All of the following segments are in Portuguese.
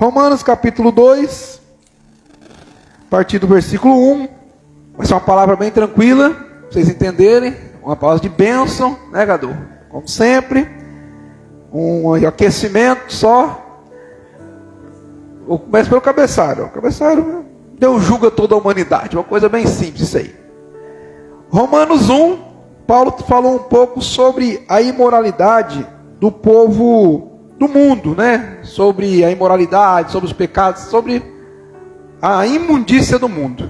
Romanos capítulo 2, a partir do versículo 1. Vai ser uma palavra bem tranquila, para vocês entenderem. Uma palavra de bênção, né, Gadu? Como sempre. Um aquecimento só. Eu começo pelo cabeçalho. O cabeçalho, Deus julga toda a humanidade. Uma coisa bem simples isso aí. Romanos 1, Paulo falou um pouco sobre a imoralidade do povo do mundo, né? Sobre a imoralidade, sobre os pecados, sobre a imundícia do mundo.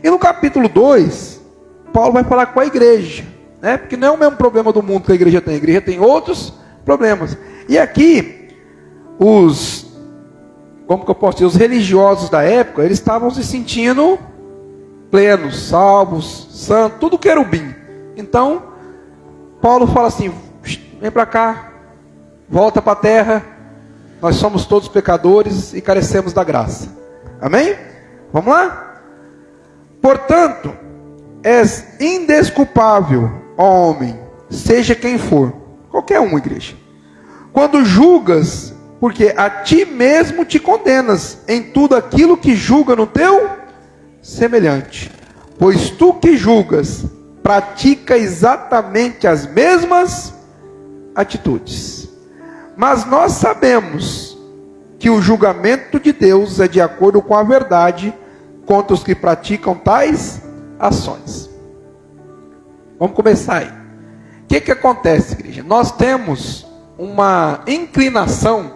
E no capítulo 2, Paulo vai falar com a igreja, né? Porque não é o mesmo problema do mundo que a igreja tem outros problemas. E aqui, como que eu posso dizer, os religiosos da época, eles estavam se sentindo plenos, salvos, santos, tudo querubim. Então, Paulo fala assim: vem para cá, volta para a terra, nós somos todos pecadores e carecemos da graça. Amém? Vamos lá? Portanto, és indesculpável, ó homem, seja quem for, qualquer um, igreja, quando julgas, porque a ti mesmo te condenas em tudo aquilo que julga no teu semelhante. Pois tu que julgas, pratica exatamente as mesmas atitudes. Mas nós sabemos que o julgamento de Deus é de acordo com a verdade contra os que praticam tais ações. Vamos começar aí. O que acontece, igreja? Nós temos uma inclinação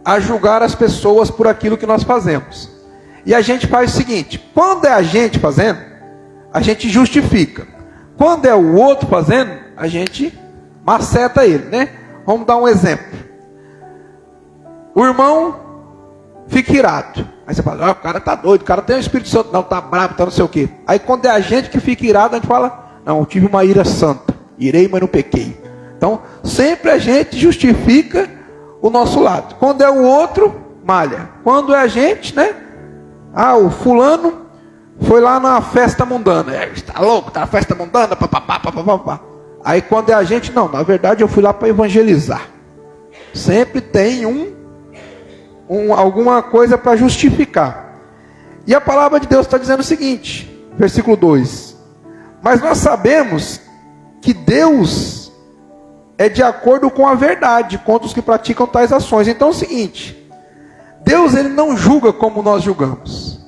a julgar as pessoas por aquilo que nós fazemos. E a gente faz o seguinte: quando é a gente fazendo, a gente justifica. Quando é o outro fazendo, a gente maceta ele, né? Vamos dar um exemplo. O irmão fica irado. Aí você fala: o cara tá doido, o cara tem o Espírito Santo. Não, tá bravo, tá não sei o quê. Aí quando é a gente que fica irado, a gente fala: não, eu tive uma ira santa. Irei, mas não pequei. Então, sempre a gente justifica o nosso lado. Quando é o outro, malha. Quando é a gente, né? Ah, o fulano foi lá na festa mundana. Está louco, tá na festa mundana, papapá. Aí quando é a gente, não, na verdade eu fui lá para evangelizar. Sempre tem alguma coisa para justificar. E a palavra de Deus está dizendo o seguinte, versículo 2: mas nós sabemos que Deus é de acordo com a verdade contra os que praticam tais ações. Então é o seguinte: Deus, ele não julga como nós julgamos.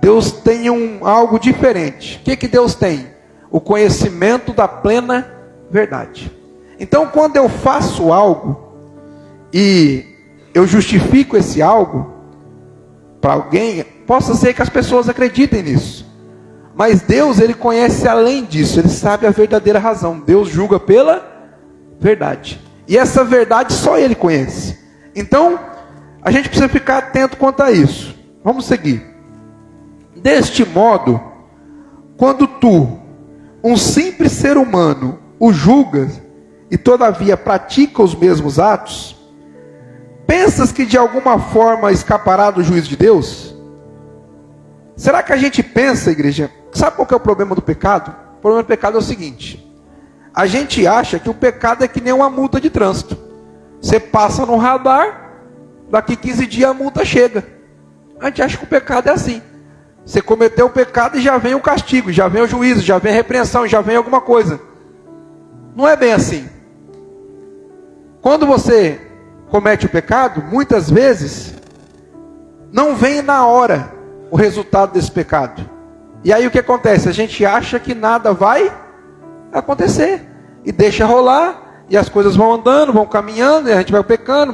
Deus tem algo diferente. O que Deus tem? O conhecimento da plena verdade. Então, quando eu faço algo e eu justifico esse algo para alguém, possa ser que as pessoas acreditem nisso. Mas Deus, ele conhece além disso. Ele sabe a verdadeira razão. Deus julga pela verdade. E essa verdade só ele conhece. Então, a gente precisa ficar atento quanto a isso. Vamos seguir. Deste modo, quando tu, um simples ser humano, o julgas e todavia pratica os mesmos atos, pensas que de alguma forma escapará do juízo de Deus? Será que a gente pensa, igreja? Sabe qual que é o problema do pecado? O problema do pecado é o seguinte: a gente acha que o pecado é que nem uma multa de trânsito. Você passa no radar, daqui 15 dias a multa chega. A gente acha que o pecado é assim. Você cometeu o pecado e já vem o castigo, já vem o juízo, já vem a repreensão, já vem alguma coisa. Não é bem assim. Quando você comete o pecado, muitas vezes, não vem na hora o resultado desse pecado. E aí o que acontece? A gente acha que nada vai acontecer. E deixa rolar, e as coisas vão andando, vão caminhando, e a gente vai pecando,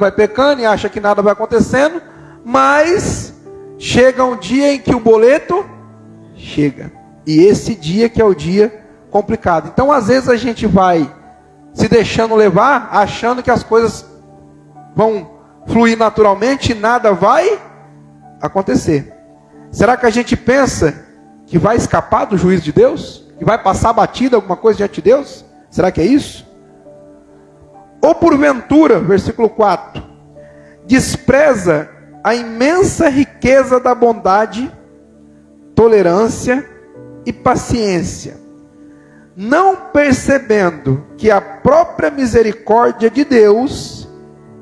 e acha que nada vai acontecendo. Mas chega um dia em que o boleto chega. E esse dia que é o dia complicado. Então às vezes a gente vai se deixando levar, achando que as coisas vão fluir naturalmente e nada vai acontecer. Será que a gente pensa que vai escapar do juízo de Deus? Que vai passar batida alguma coisa diante de Deus? Será que é isso? Ou porventura, versículo 4, despreza a imensa riqueza da bondade, tolerância e paciência, não percebendo que a própria misericórdia de Deus,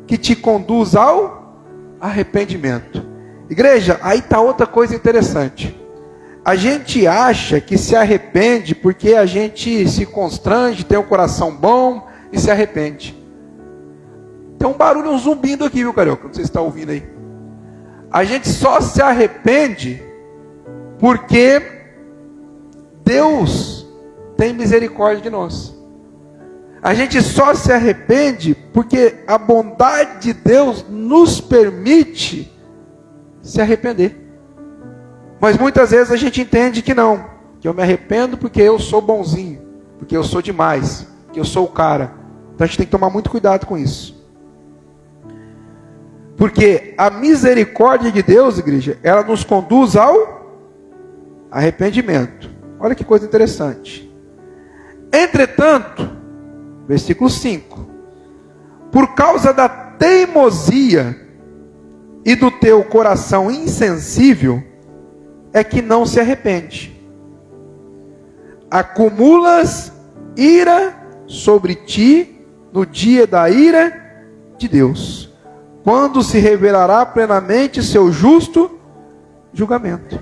que te conduz ao arrependimento. Igreja, aí está outra coisa interessante. A gente acha que se arrepende porque a gente se constrange, tem um coração bom e se arrepende. Tem um barulho, um zumbindo aqui, viu, Carioca? Não sei se está ouvindo aí. A gente só se arrepende porque Deus tem misericórdia de nós. A gente só se arrepende porque a bondade de Deus nos permite se arrepender. Mas muitas vezes a gente entende que não, que eu me arrependo porque eu sou bonzinho, porque eu sou demais, porque eu sou o cara. Então a gente tem que tomar muito cuidado com isso. Porque a misericórdia de Deus, igreja, ela nos conduz ao arrependimento. Olha que coisa interessante. Entretanto, versículo 5. Por causa da teimosia e do teu coração insensível, é que não se arrepende. Acumulas ira sobre ti no dia da ira de Deus, quando se revelará plenamente seu justo julgamento.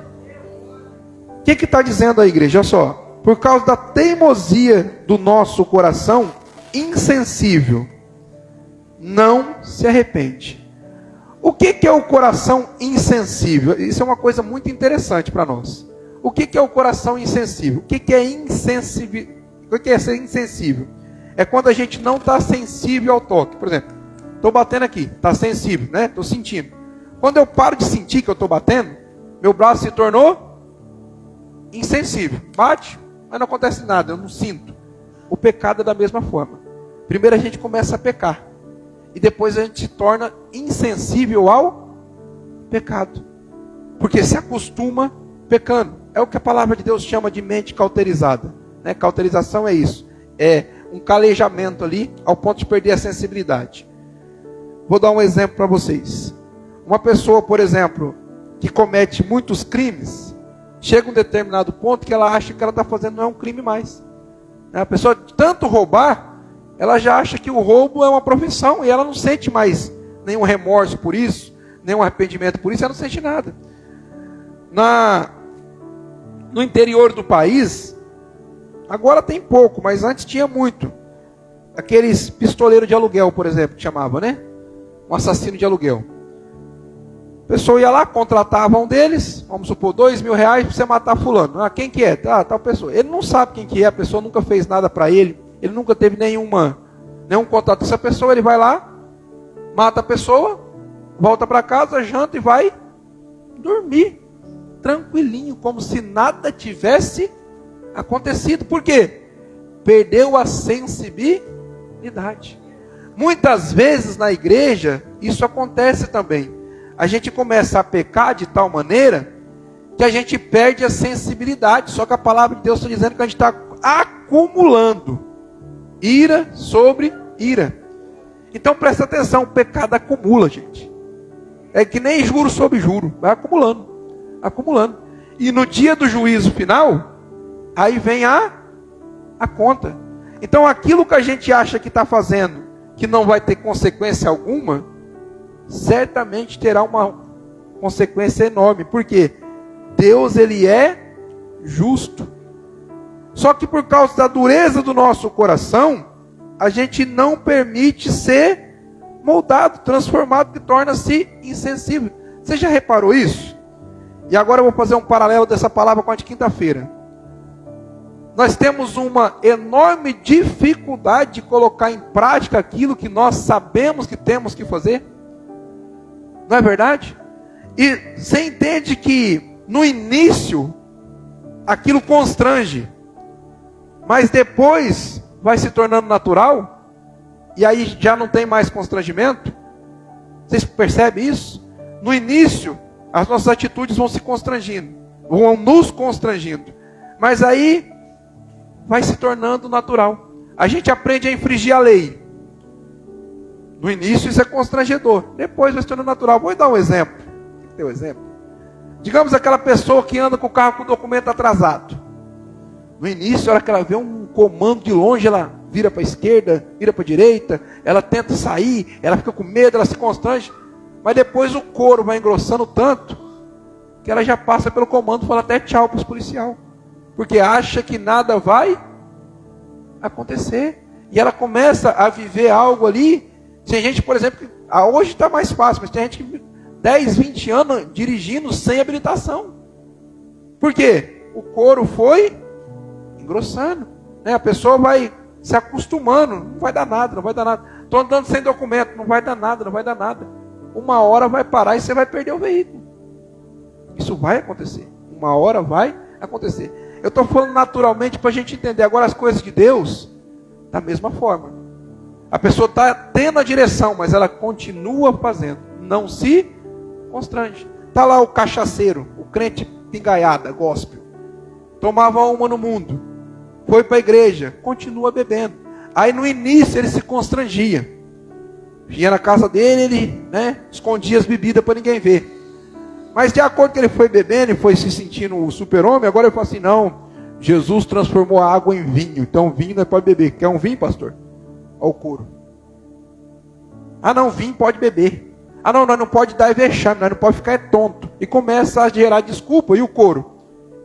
O que está dizendo a igreja? Olha só. Por causa da teimosia do nosso coração insensível, não se arrepende. O que é o coração insensível? Isso é uma coisa muito interessante para nós. O que é o coração insensível? O que é insensível? O que é ser insensível? É quando a gente não está sensível ao toque. Por exemplo, estou batendo aqui, está sensível, né? Estou sentindo. Quando eu paro de sentir que eu estou batendo, meu braço se tornou insensível. Bate, mas não acontece nada, eu não sinto. O pecado é da mesma forma. Primeiro a gente começa a pecar. E depois a gente se torna insensível ao pecado. Porque se acostuma pecando. É o que a palavra de Deus chama de mente cauterizada. Né? Cauterização é isso. É um calejamento ali ao ponto de perder a sensibilidade. Vou dar um exemplo para vocês. Uma pessoa, por exemplo, que comete muitos crimes, chega a um determinado ponto que ela acha que ela está fazendo não é um crime mais. A pessoa, de tanto roubar, ela já acha que o roubo é uma profissão e ela não sente mais nenhum remorso por isso, nenhum arrependimento por isso, ela não sente nada. No interior do país, agora tem pouco, mas antes tinha muito. Aqueles pistoleiros de aluguel, por exemplo, que chamava, né? Um assassino de aluguel. A pessoa ia lá, contratava um deles, vamos supor, R$2.000 para você matar fulano. Ah, quem que é? Tal pessoa. Ele não sabe quem que é, a pessoa nunca fez nada para ele, ele nunca teve nenhum contato com essa pessoa, ele vai lá, mata a pessoa, volta para casa, janta e vai dormir, tranquilinho, como se nada tivesse acontecido. Por quê? Perdeu a sensibilidade. Muitas vezes na igreja, isso acontece também. A gente começa a pecar de tal maneira que a gente perde a sensibilidade. Só que a palavra de Deus está dizendo que a gente está acumulando ira sobre ira. Então presta atenção, o pecado acumula, gente. É que nem juro sobre juro, vai acumulando, acumulando. E no dia do juízo final, aí vem a conta. Então aquilo que a gente acha que está fazendo, que não vai ter consequência alguma, certamente terá uma consequência enorme. Porque Deus, Ele é justo. Só que por causa da dureza do nosso coração, a gente não permite ser moldado, transformado, que torna-se insensível. Você já reparou isso? E agora eu vou fazer um paralelo dessa palavra com a de quinta-feira. Nós temos uma enorme dificuldade de colocar em prática aquilo que nós sabemos que temos que fazer. Não é verdade? E você entende que no início aquilo constrange, mas depois vai se tornando natural, e aí já não tem mais constrangimento. Vocês percebem isso? No início, as nossas atitudes vão se constrangindo, vão nos constrangindo, mas aí vai se tornando natural. A gente aprende a infringir a lei. No início isso é constrangedor, depois vai se tornando natural. Vou dar um exemplo. Tem que ter um exemplo. Digamos aquela pessoa que anda com o carro com o documento atrasado. No início, a hora que ela vê um comando de longe, ela vira para a esquerda, vira para a direita, ela tenta sair, ela fica com medo, ela se constrange. Mas depois o couro vai engrossando tanto que ela já passa pelo comando e fala até tchau para os policiais. Porque acha que nada vai acontecer. E ela começa a viver algo ali. Tem gente, por exemplo, que hoje está mais fácil, mas tem gente que 10, 20 anos dirigindo sem habilitação. Por quê? O couro foi engrossando. Né? A pessoa vai se acostumando. Não vai dar nada, não vai dar nada. Estou andando sem documento, não vai dar nada, não vai dar nada. Uma hora vai parar e você vai perder o veículo. Isso vai acontecer. Uma hora vai acontecer. Eu estou falando naturalmente para a gente entender. Agora as coisas de Deus, da mesma forma. A pessoa está tendo a direção, mas ela continua fazendo. Não se constrange. Está lá o cachaceiro, o crente pingaiada, gospel. Tomava uma no mundo. Foi para a igreja, continua bebendo. Aí no início ele se constrangia. Vinha na casa dele, ele escondia as bebidas para ninguém ver. Mas de acordo que ele foi bebendo e foi se sentindo o super-homem, agora ele fala assim, não, Jesus transformou a água em vinho, então vinho não pode beber. Quer um vinho, pastor? Olha o couro. Ah não, vinho pode beber. Ah não, nós não pode dar vexame, nós não pode ficar tonto. E começa a gerar desculpa, e o couro?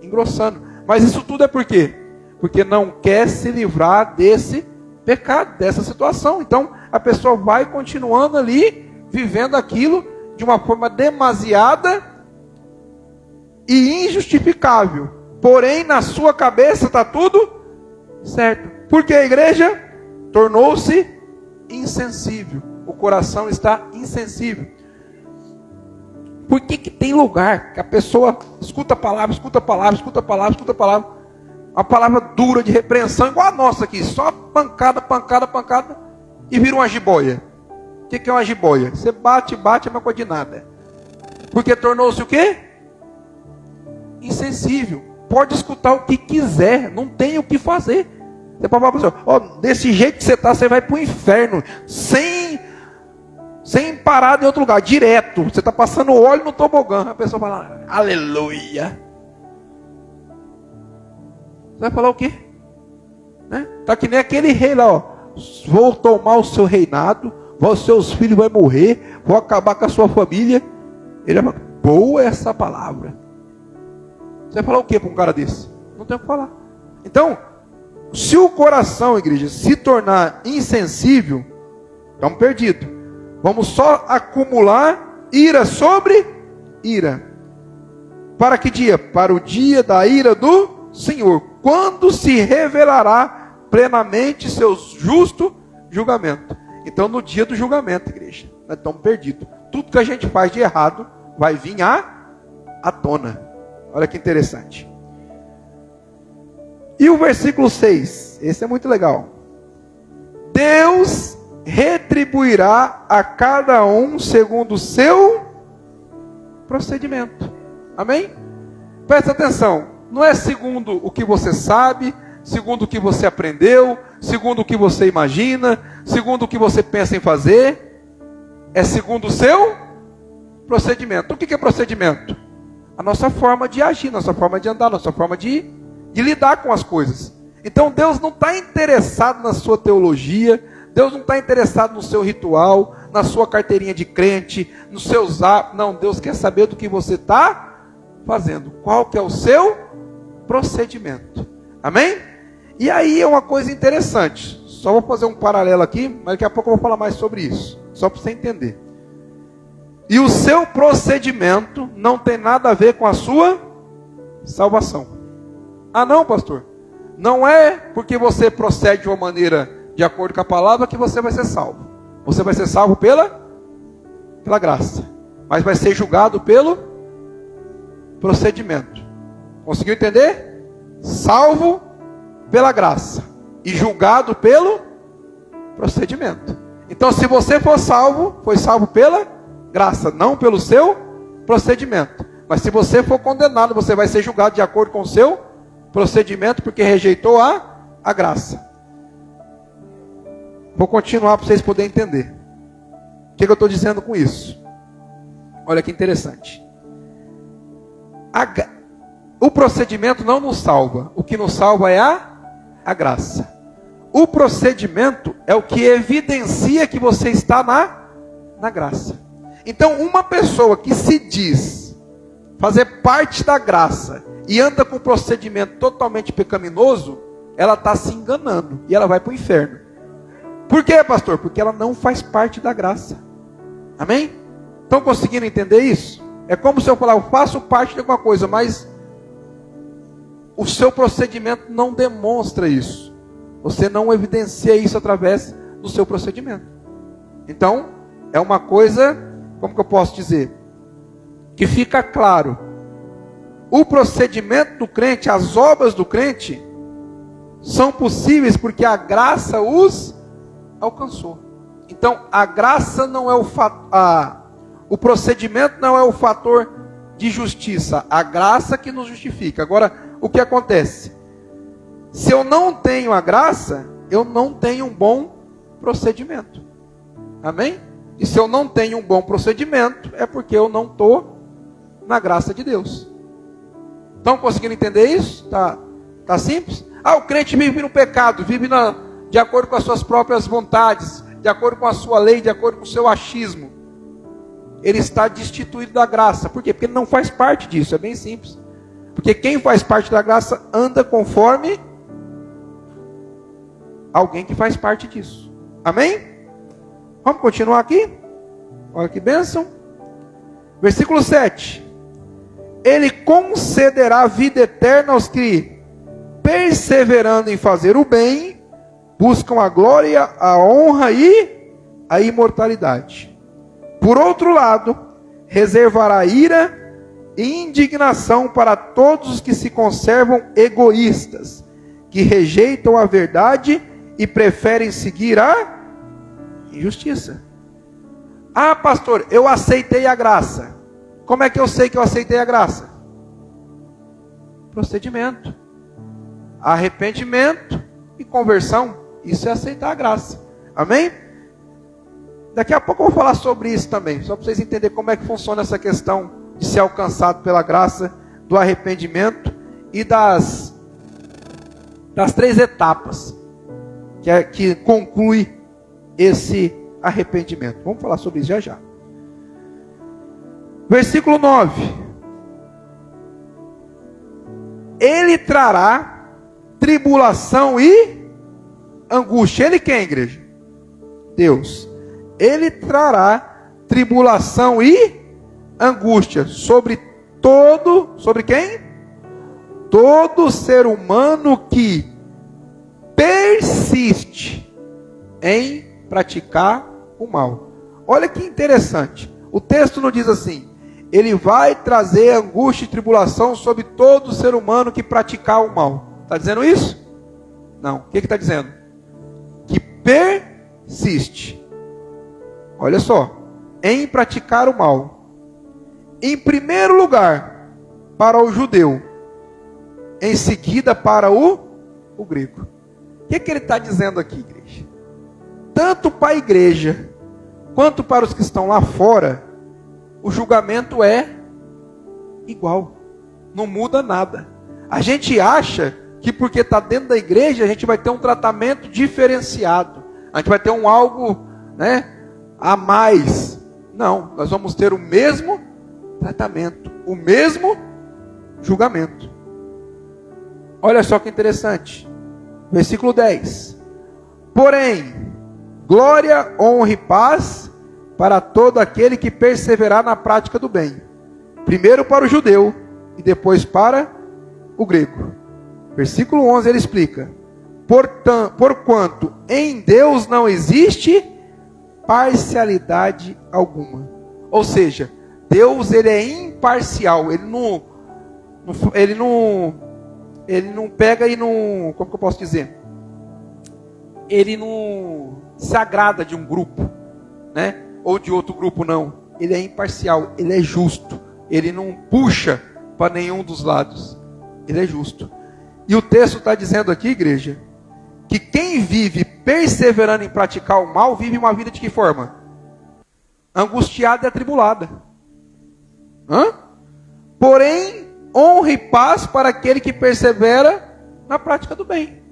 Engrossando. Mas isso tudo é por quê? Porque não quer se livrar desse pecado, dessa situação. Então a pessoa vai continuando ali, vivendo aquilo de uma forma demasiada e injustificável. Porém, na sua cabeça está tudo certo. Porque a igreja tornou-se insensível. O coração está insensível. Por que tem lugar que a pessoa escuta a palavra, escuta a palavra, escuta a palavra, escuta a palavra, uma palavra dura de repreensão, igual a nossa aqui, só pancada, pancada, pancada, e vira uma jiboia. O que é uma jiboia? Você bate, bate, é uma coisa de nada. Porque tornou-se o quê? Insensível. Pode escutar o que quiser, não tem o que fazer. Você pode falar para você, ó, desse jeito que você está, você vai para o inferno, sem parar em outro lugar, direto. Você está passando óleo no tobogã. A pessoa fala, aleluia. Você vai falar o quê? Está que nem aquele rei lá, ó. Vou tomar o seu reinado, os seus filhos vão morrer, vou acabar com a sua família. Ele vai falar, boa essa palavra. Você vai falar o quê para um cara desse? Não tem o que falar. Então, se o coração, igreja, se tornar insensível, estamos perdidos. Vamos só acumular ira sobre ira. Para que dia? Para o dia da ira do Senhor, quando se revelará plenamente seu justo julgamento. Então, no dia do julgamento, igreja, nós estamos perdidos. Tudo que a gente faz de errado vai vir à tona. Olha que interessante. E o versículo 6, esse é muito legal. Deus retribuirá a cada um segundo o seu procedimento. Amém? Presta atenção. Não é segundo o que você sabe, segundo o que você aprendeu, segundo o que você imagina, segundo o que você pensa em fazer. É segundo o seu procedimento. O que é procedimento? A nossa forma de agir, nossa forma de andar, nossa forma de lidar com as coisas. Então Deus não está interessado na sua teologia, Deus não está interessado no seu ritual, na sua carteirinha de crente, nos seus atos. Não, Deus quer saber do que você está fazendo. Qual que é o seu procedimento. Amém? E aí é uma coisa interessante. Só vou fazer um paralelo aqui, mas daqui a pouco eu vou falar mais sobre isso. Só para você entender. E o seu procedimento não tem nada a ver com a sua salvação. Ah não, pastor? Não é porque você procede de uma maneira de acordo com a palavra que você vai ser salvo. Você vai ser salvo pela graça. Mas vai ser julgado pelo procedimento. Conseguiu entender? Salvo pela graça. E julgado pelo procedimento. Então se você for salvo, foi salvo pela graça, não pelo seu procedimento. Mas se você for condenado, você vai ser julgado de acordo com o seu procedimento, porque rejeitou a graça. Vou continuar para vocês poderem entender. O que eu estou dizendo com isso? Olha que interessante. O procedimento não nos salva. O que nos salva é a graça. O procedimento é o que evidencia que você está na graça. Então, uma pessoa que se diz fazer parte da graça e anda com um procedimento totalmente pecaminoso, ela está se enganando e ela vai para o inferno. Por quê, pastor? Porque ela não faz parte da graça. Amém? Estão conseguindo entender isso? É como se eu falar, eu faço parte de alguma coisa, mas o seu procedimento não demonstra isso. Você não evidencia isso através do seu procedimento. Então, é uma coisa, como que eu posso dizer? Que fica claro. O procedimento do crente, as obras do crente, são possíveis porque a graça os alcançou. Então, a graça não é o procedimento não é o fator de justiça. A graça que nos justifica. Agora, o que acontece? Se eu não tenho a graça, eu não tenho um bom procedimento. Amém? E se eu não tenho um bom procedimento, é porque eu não estou na graça de Deus. Estão conseguindo entender isso? Tá simples? O crente vive no pecado, vive de acordo com as suas próprias vontades, de acordo com a sua lei, de acordo com o seu achismo. Ele está destituído da graça. Por quê? Porque ele não faz parte disso, é bem simples. Porque quem faz parte da graça anda conforme alguém que faz parte disso. Amém? Vamos continuar aqui? Olha que bênção. Versículo 7. Ele concederá vida eterna aos que, perseverando em fazer o bem, buscam a glória, a honra e a imortalidade. Por outro lado, reservará ira e indignação para todos os que se conservam egoístas, que rejeitam a verdade e preferem seguir a injustiça. Pastor, eu aceitei a graça. Como é que eu sei que eu aceitei a graça? Procedimento, arrependimento e conversão. Isso é aceitar a graça. Amém? Daqui a pouco eu vou falar sobre isso também, só para vocês entenderem como é que funciona essa questão de ser alcançado pela graça, do arrependimento e das 3 etapas que conclui esse arrependimento. Vamos falar sobre isso já já. Versículo 9. Ele trará tribulação e angústia. Ele quem, igreja? Deus. Ele trará tribulação e angústia sobre quem? Todo ser humano que persiste em praticar o mal. Olha que interessante. O texto não diz assim: ele vai trazer angústia e tribulação sobre todo ser humano que praticar o mal. Está dizendo isso? Não. O que está dizendo? Que persiste. Olha só. Em praticar o mal. Em primeiro lugar, para o judeu. Em seguida, para o grego. O que ele está dizendo aqui, igreja? Tanto para a igreja, quanto para os que estão lá fora, o julgamento é igual. Não muda nada. A gente acha que porque está dentro da igreja, a gente vai ter um tratamento diferenciado. A gente vai ter algo, a mais. Não, nós vamos ter o mesmo tratamento, o mesmo julgamento. Olha só que interessante. Versículo 10. Porém, glória, honra e paz para todo aquele que perseverar na prática do bem. Primeiro para o judeu e depois para o grego. Versículo 11 ele explica: porquanto em Deus não existe parcialidade alguma. Ou seja, Deus ele é imparcial. Ele não pega e não, como que eu posso dizer? Ele não se agrada de um grupo, ou de outro grupo, não. Ele é imparcial, ele é justo. Ele não puxa para nenhum dos lados. Ele é justo. E o texto está dizendo aqui, igreja, que quem vive perseverando em praticar o mal, vive uma vida de que forma? Angustiada e atribulada. Porém, honra e paz para aquele que persevera na prática do bem.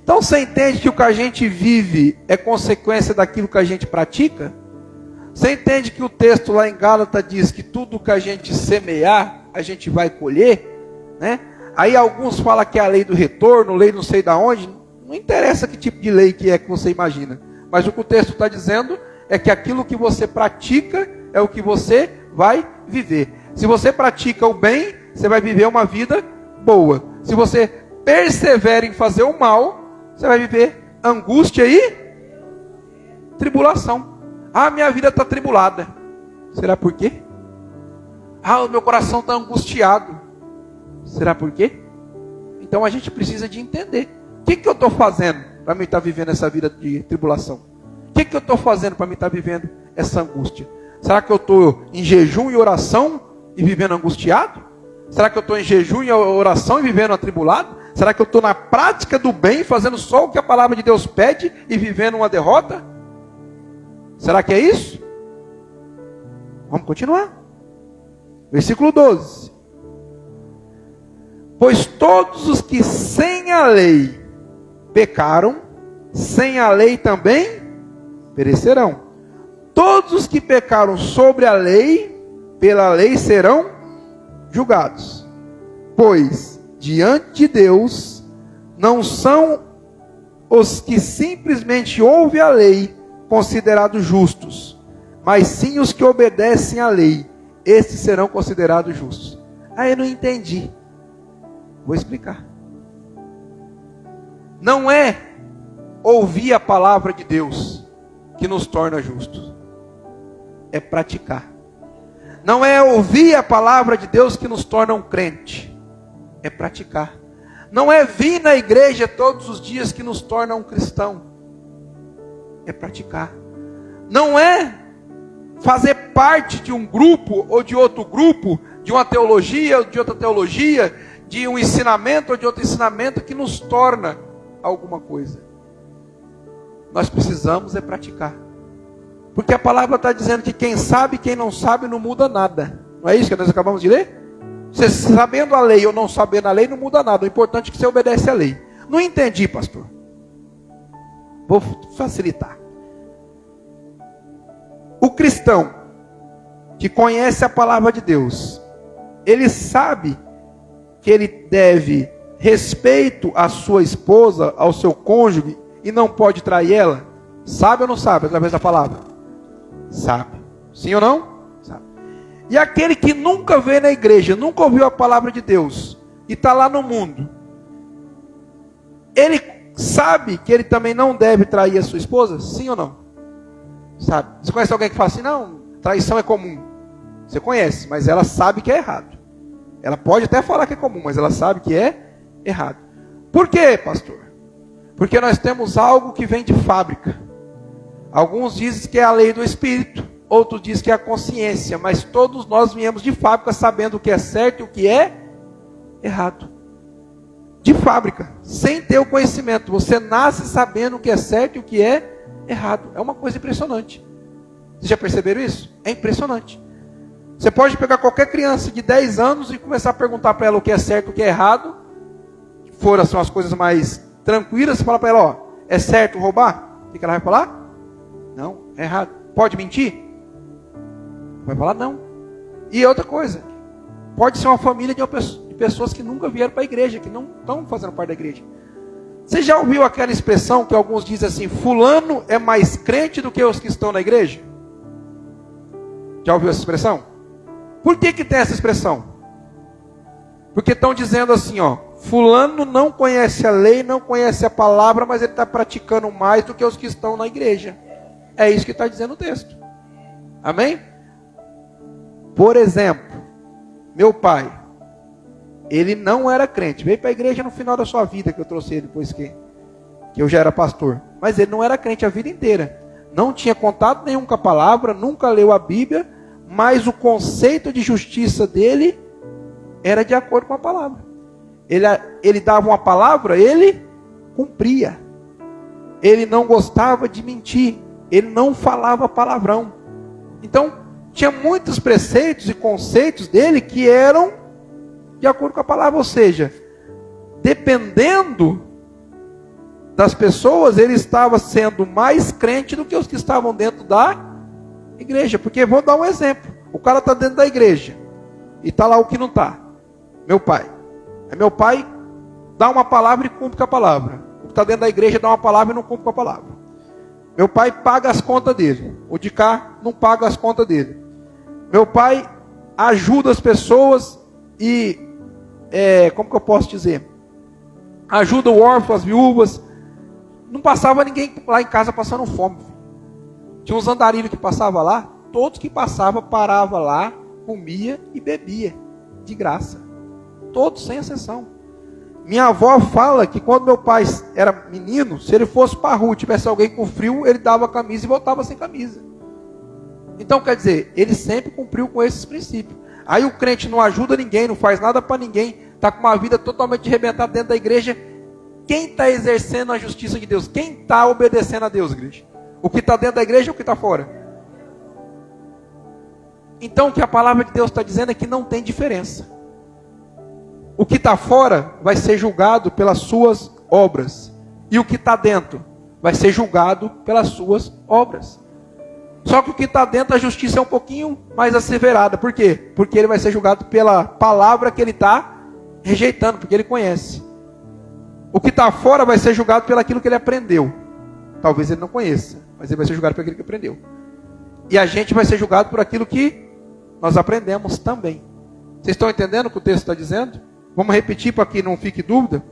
Então você entende que o que a gente vive é consequência daquilo que a gente pratica? Você entende que o texto lá em Gálatas diz que tudo que a gente semear, a gente vai colher, né? Aí alguns falam que é a lei do retorno, lei não sei da onde, não interessa que tipo de lei que é que você imagina. Mas o que o texto está dizendo é que aquilo que você pratica é o que você vai viver. Se você pratica o bem, você vai viver uma vida boa. Se você persevera em fazer o mal, você vai viver angústia e tribulação. Ah, minha vida está tribulada. Será por quê? Ah, o meu coração está angustiado. Será por quê? Então a gente precisa de entender. O que eu estou fazendo para mim estar vivendo essa vida de tribulação? O que eu estou fazendo para mim estar vivendo essa angústia? Será que eu estou em jejum e oração e vivendo angustiado? Será que eu estou em jejum e oração e vivendo atribulado? Será que eu estou na prática do bem, fazendo só o que a palavra de Deus pede e vivendo uma derrota? Será que é isso? Vamos continuar. Versículo 12. Pois todos os que sem a lei pecaram, sem a lei também perecerão. Todos os que pecaram sobre a lei, pela lei serão julgados. Pois diante de Deus não são os que simplesmente ouvem a lei considerados justos, mas sim os que obedecem à lei, estes serão considerados justos. Ah, eu não entendi. Vou explicar. Não é ouvir a palavra de Deus que nos torna justos, é praticar. Não é ouvir a palavra de Deus que nos torna um crente, é praticar. Não é vir na igreja todos os dias que nos torna um cristão, é praticar. Não é fazer parte de um grupo ou de outro grupo, de uma teologia ou de outra teologia, de um ensinamento ou de outro ensinamento que nos torna alguma coisa. Nós precisamos é praticar. Porque a palavra está dizendo que quem sabe e quem não sabe não muda nada. Não é isso que nós acabamos de ler? Você sabendo a lei ou não sabendo a lei não muda nada. O importante é que você obedece à lei. Não entendi, pastor. Vou facilitar. O cristão que conhece a palavra de Deus, ele sabe que ele deve respeito à sua esposa, ao seu cônjuge, e não pode trair ela. Sabe ou não sabe através da palavra? Sabe. Sim ou não? Sabe. E aquele que nunca veio na igreja, nunca ouviu a palavra de Deus, e está lá no mundo, ele sabe que ele também não deve trair a sua esposa? Sim ou não? Sabe. Você conhece alguém que fala assim, não, traição é comum. Você conhece, mas ela sabe que é errado. Ela pode até falar que é comum, mas ela sabe que é errado. Por quê, pastor? Porque nós temos algo que vem de fábrica. Alguns dizem que é a lei do Espírito, outros dizem que é a consciência, mas todos nós viemos de fábrica sabendo o que é certo e o que é errado. De fábrica, sem ter o conhecimento. Você nasce sabendo o que é certo e o que é errado. É uma coisa impressionante. Vocês já perceberam isso? É impressionante. Você pode pegar qualquer criança de 10 anos e começar a perguntar para ela o que é certo e o que é errado. Foram são as coisas mais tranquilas. Você fala para ela, ó, é certo roubar? O que ela vai falar? Não, é errado. Pode mentir? Vai falar não. E outra coisa, pode ser uma família de pessoas que nunca vieram para a igreja, que não estão fazendo parte da igreja. Você já ouviu aquela expressão que alguns dizem assim, fulano é mais crente do que os que estão na igreja? Já ouviu essa expressão? Por que tem essa expressão? Porque estão dizendo assim, ó, fulano não conhece a lei, não conhece a palavra, mas ele está praticando mais do que os que estão na igreja. É isso que está dizendo o texto. Amém? Por exemplo, meu pai, ele não era crente, veio para a igreja no final da sua vida, que eu trouxe ele depois que eu já era pastor. Mas ele não era crente a vida inteira. Não tinha contato nenhum com a palavra, nunca leu a Bíblia, mas o conceito de justiça dele era de acordo com a palavra. Ele dava uma palavra, ele cumpria. Ele não gostava de mentir. Ele não falava palavrão. Então, tinha muitos preceitos e conceitos dele que eram de acordo com a palavra. Ou seja, dependendo das pessoas, ele estava sendo mais crente do que os que estavam dentro da Igreja, porque vou dar um exemplo. O cara está dentro da igreja e está lá o que não está. Meu pai. Aí meu pai dá uma palavra e cumpre com a palavra. O que está dentro da igreja dá uma palavra e não cumpre com a palavra. Meu pai paga as contas dele. O de cá não paga as contas dele. Meu pai ajuda as pessoas e, como que eu posso dizer? Ajuda o órfão, as viúvas. Não passava ninguém lá em casa passando fome. Tinha uns andarilhos que passavam lá. Todos que passavam, paravam lá, comia e bebia. De graça. Todos, sem exceção. Minha avó fala que quando meu pai era menino, se ele fosse para a rua e tivesse alguém com frio, ele dava a camisa e voltava sem camisa. Então, quer dizer, ele sempre cumpriu com esses princípios. Aí o crente não ajuda ninguém, não faz nada para ninguém, está com uma vida totalmente arrebentada dentro da igreja. Quem está exercendo a justiça de Deus? Quem está obedecendo a Deus, igreja? O que está dentro da igreja ou o que está fora? Então, o que a palavra de Deus está dizendo é que não tem diferença. O que está fora vai ser julgado pelas suas obras. E o que está dentro vai ser julgado pelas suas obras. Só que o que está dentro, a justiça é um pouquinho mais asseverada. Por quê? Porque ele vai ser julgado pela palavra que ele está rejeitando, porque ele conhece. O que está fora vai ser julgado pelo aquilo que ele aprendeu. Talvez ele não conheça, mas ele vai ser julgado por aquilo que aprendeu. E a gente vai ser julgado por aquilo que nós aprendemos também. Vocês estão entendendo o que o texto está dizendo? Vamos repetir para que não fique dúvida.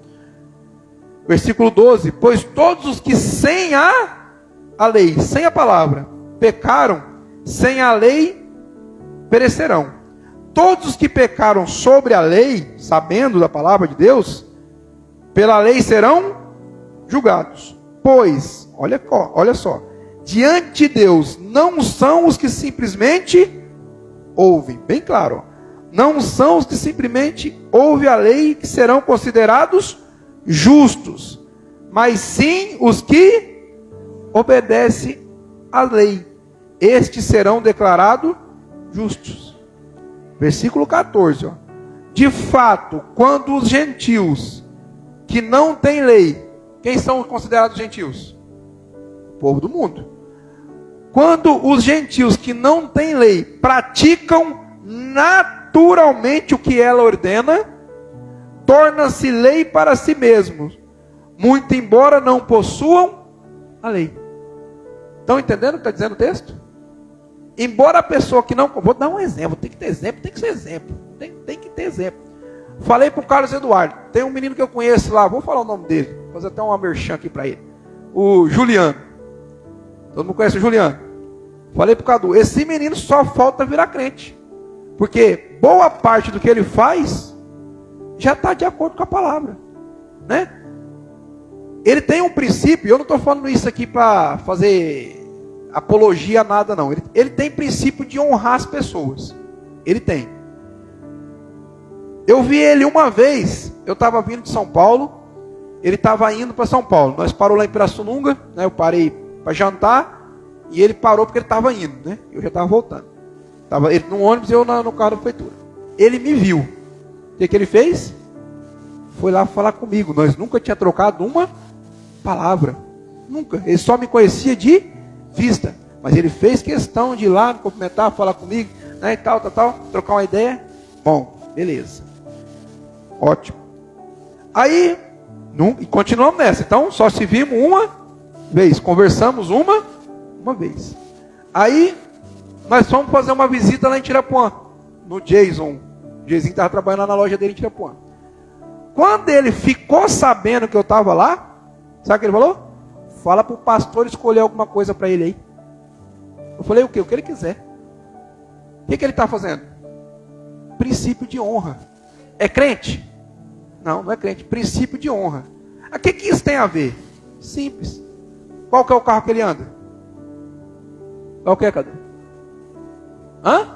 Versículo 12. Pois todos os que sem a lei, sem a palavra, pecaram, sem a lei perecerão. Todos os que pecaram sobre a lei, sabendo da palavra de Deus, pela lei serão julgados. Pois, olha só, diante de Deus não são os que simplesmente ouvem, bem claro, não são os que simplesmente ouvem a lei que serão considerados justos, mas sim os que obedecem à lei, estes serão declarados justos. Versículo 14, ó. De fato, quando os gentios que não têm lei, quem são considerados gentios? O povo do mundo. Quando os gentios que não têm lei praticam naturalmente o que ela ordena, torna-se lei para si mesmos, muito embora não possuam a lei. Estão entendendo o que está dizendo o texto? Embora a pessoa que não... Vou dar um exemplo, tem que ter exemplo, tem que ser exemplo. Tem que ter exemplo. Falei para o Carlos Eduardo, tem um menino que eu conheço lá, vou falar o nome dele, vou fazer até uma merchan aqui para ele. O Juliano. Todo mundo conhece o Juliano. Falei para o Cadu, esse menino só falta virar crente. Porque boa parte do que ele faz já está de acordo com a palavra. Né? Ele tem um princípio, eu não estou falando isso aqui para fazer apologia a nada não. Ele tem princípio de honrar as pessoas. Ele tem. Eu vi ele uma vez, eu estava vindo de São Paulo, ele estava indo para São Paulo. Nós parou lá em Pirassununga, né? Eu parei para jantar, e ele parou porque ele estava indo, né? Eu já estava voltando. Estava ele no ônibus e eu no carro da prefeitura. Ele me viu. O que ele fez? Foi lá falar comigo. Nós nunca tinha trocado uma palavra. Nunca. Ele só me conhecia de vista. Mas ele fez questão de ir lá, me cumprimentar, falar comigo, né? E tal, trocar uma ideia. Bom, beleza. Ótimo. Aí, e continuamos nessa. Então, só se vimos uma vez. Conversamos uma vez. Aí, nós fomos fazer uma visita lá em Tirapuã. No Jason. O Jason estava trabalhando na loja dele em Tirapuã. Quando ele ficou sabendo que eu estava lá, sabe o que ele falou? Fala para o pastor escolher alguma coisa para ele aí. Eu falei o quê? O que ele quiser. O que ele está fazendo? Princípio de honra. É crente? Não, não é crente. Princípio de honra. O que isso tem a ver? Simples. Qual que é o carro que ele anda? Qual que é, cadê? Hã?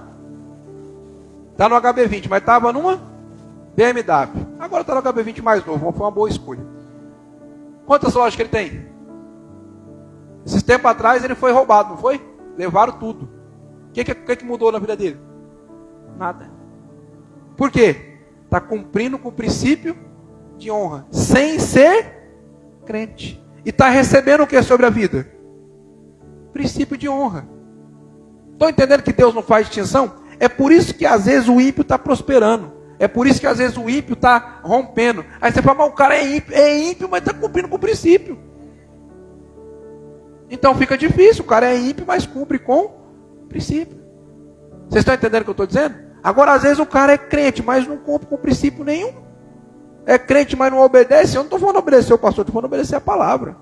Está no HB20, mas estava numa BMW. Agora está no HB20 mais novo. Foi uma boa escolha. Quantas lojas que ele tem? Esses tempos atrás ele foi roubado, não foi? Levaram tudo. O que mudou na vida dele? Nada. Por quê? Está cumprindo com o princípio de honra, sem ser crente. E está recebendo o que sobre a vida? Princípio de honra. Estão entendendo que Deus não faz distinção? É por isso que às vezes o ímpio está prosperando. É por isso que às vezes o ímpio está rompendo. Aí você fala, mas o cara é ímpio, mas está cumprindo com o princípio. Então fica difícil, o cara é ímpio, mas cumpre com o princípio. Vocês estão entendendo o que eu estou dizendo? Agora às vezes o cara é crente, mas não cumpre com princípio nenhum. É crente, mas não obedece. Eu não estou falando obedecer o pastor, estou falando obedecer a palavra.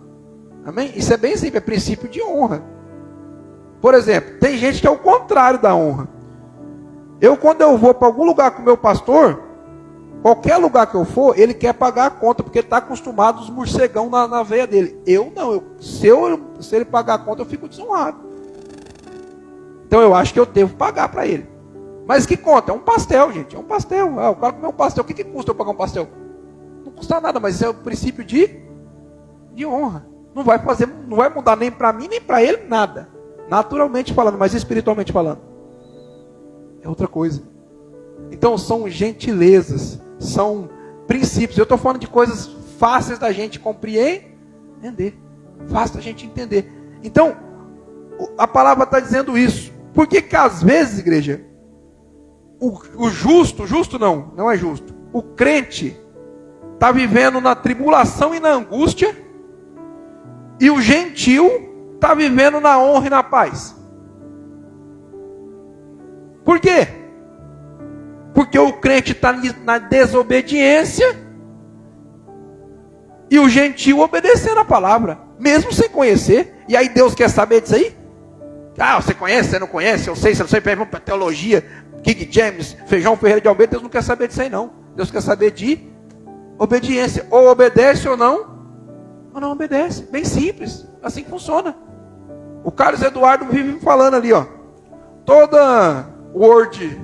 Amém? Isso é bem simples, é princípio de honra. Por exemplo, tem gente que é o contrário da honra. Quando eu vou para algum lugar com o meu pastor, qualquer lugar que eu for, ele quer pagar a conta, porque ele está acostumado aos morcegão na veia dele. Eu não, se ele pagar a conta, eu fico desonrado. Então eu acho que eu devo pagar para ele. Mas que conta? É um pastel, gente, é um pastel. O cara comer um pastel, o que custa eu pagar um pastel? Não custa nada, mas isso é o princípio de honra. Não vai mudar nem para mim, nem para ele, nada. Naturalmente falando, mas espiritualmente falando. É outra coisa. Então são gentilezas, são princípios. Eu estou falando de coisas fáceis da gente compreender, fácil da gente entender. Então, a palavra está dizendo isso. Por que às vezes, igreja, o justo não é justo. O crente está vivendo na tribulação e na angústia, e o gentil está vivendo na honra e na paz. Por quê? Porque o crente está na desobediência e o gentil obedecendo a palavra, mesmo sem conhecer. E aí Deus quer saber disso aí? Você conhece, você não conhece, eu sei, você não sei, vamos para teologia, King James, Feijão Ferreira de Almeida. Deus não quer saber disso aí não. Deus quer saber de obediência. Ou obedece ou não obedece. Bem simples, assim que funciona. O Carlos Eduardo vive falando ali, toda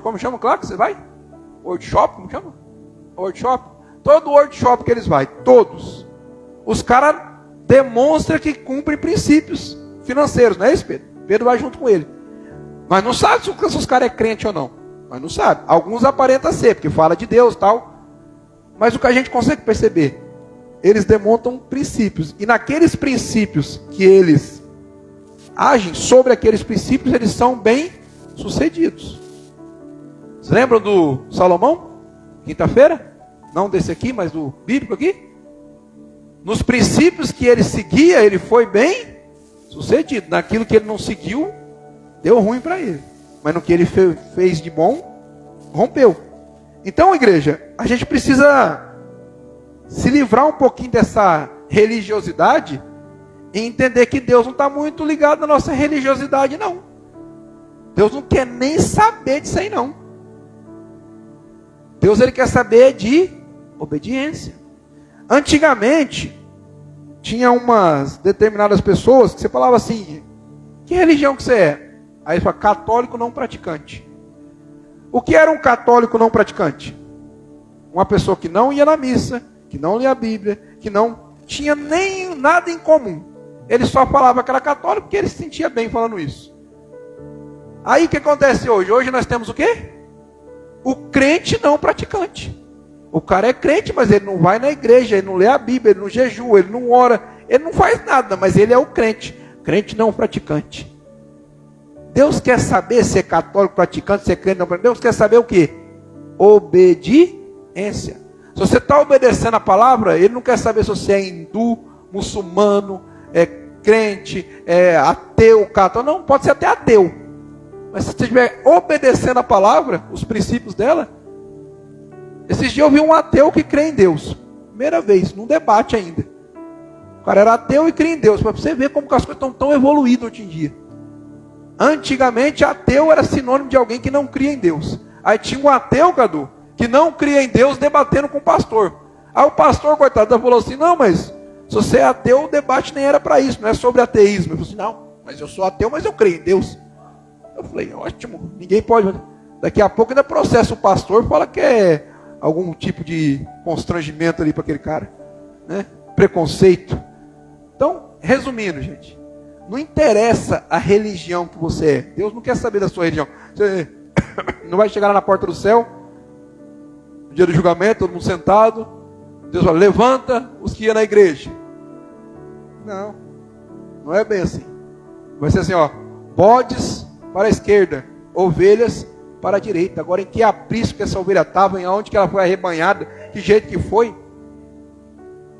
como chama, claro que você vai? Workshop, como chama? Workshop. Todo workshop que eles vai, todos, os caras demonstram que cumprem princípios financeiros, não é isso, Pedro? Pedro vai junto com ele. Mas não sabe se os caras é crente ou não. Mas não sabe. Alguns aparentam ser, porque fala de Deus e tal. Mas o que a gente consegue perceber, eles demonstram princípios. E naqueles princípios que eles agem, sobre aqueles princípios, eles são bem sucedidos. Vocês lembram do Salomão? Quinta-feira? Não desse aqui, mas do bíblico aqui? Nos princípios que ele seguia, ele foi bem sucedido. Naquilo que ele não seguiu, deu ruim para ele. Mas no que ele fez de bom, rompeu. Então, igreja, a gente precisa se livrar um pouquinho dessa religiosidade e entender que Deus não está muito ligado na nossa religiosidade, não. Deus não quer nem saber disso aí, não. Deus, ele quer saber de obediência. Antigamente, tinha umas determinadas pessoas que você falava assim, que religião que você é? Aí ele fala, católico não praticante. O que era um católico não praticante? Uma pessoa que não ia na missa, que não lia a Bíblia, que não tinha nem nada em comum. Ele só falava que era católico porque ele se sentia bem falando isso. Aí o que acontece hoje? Hoje nós temos o quê? O crente não praticante. O cara é crente, mas ele não vai na igreja, ele não lê a Bíblia, ele não jejua, ele não ora, ele não faz nada, mas ele é o crente. Crente não praticante. Deus quer saber se é católico praticante, se é crente não praticante. Deus quer saber o quê? Obediência. Se você está obedecendo a palavra, ele não quer saber se você é hindu, muçulmano, é crente, é ateu, católico. Não, pode ser até ateu. Mas se você estiver obedecendo a palavra, os princípios dela. Esses dias eu vi um ateu que crê em Deus. Primeira vez, num debate ainda. O cara era ateu e crê em Deus. Para você ver como que as coisas estão tão evoluídas hoje em dia. Antigamente, ateu era sinônimo de alguém que não cria em Deus. Aí tinha um ateu, Cadu, que não cria em Deus, debatendo com o pastor. Aí o pastor, coitado, falou assim, não, mas se você é ateu, o debate nem era para isso, não é sobre ateísmo. Eu falei assim, não, mas eu sou ateu, mas eu creio em Deus. Eu falei, ótimo, ninguém pode. Daqui a pouco ainda processa o pastor, fala que é algum tipo de constrangimento ali para aquele cara, né? Preconceito. Então, resumindo, gente, não interessa a religião que você é. Deus não quer saber da sua religião. Você não vai chegar lá na porta do céu, no dia do julgamento, todo mundo sentado. Deus fala, levanta os que iam na igreja. Não, não é bem assim. Vai ser assim, bodes para a esquerda, ovelhas para a direita. Agora, em que aprisco que essa ovelha estava, em onde que ela foi arrebanhada, que jeito que foi,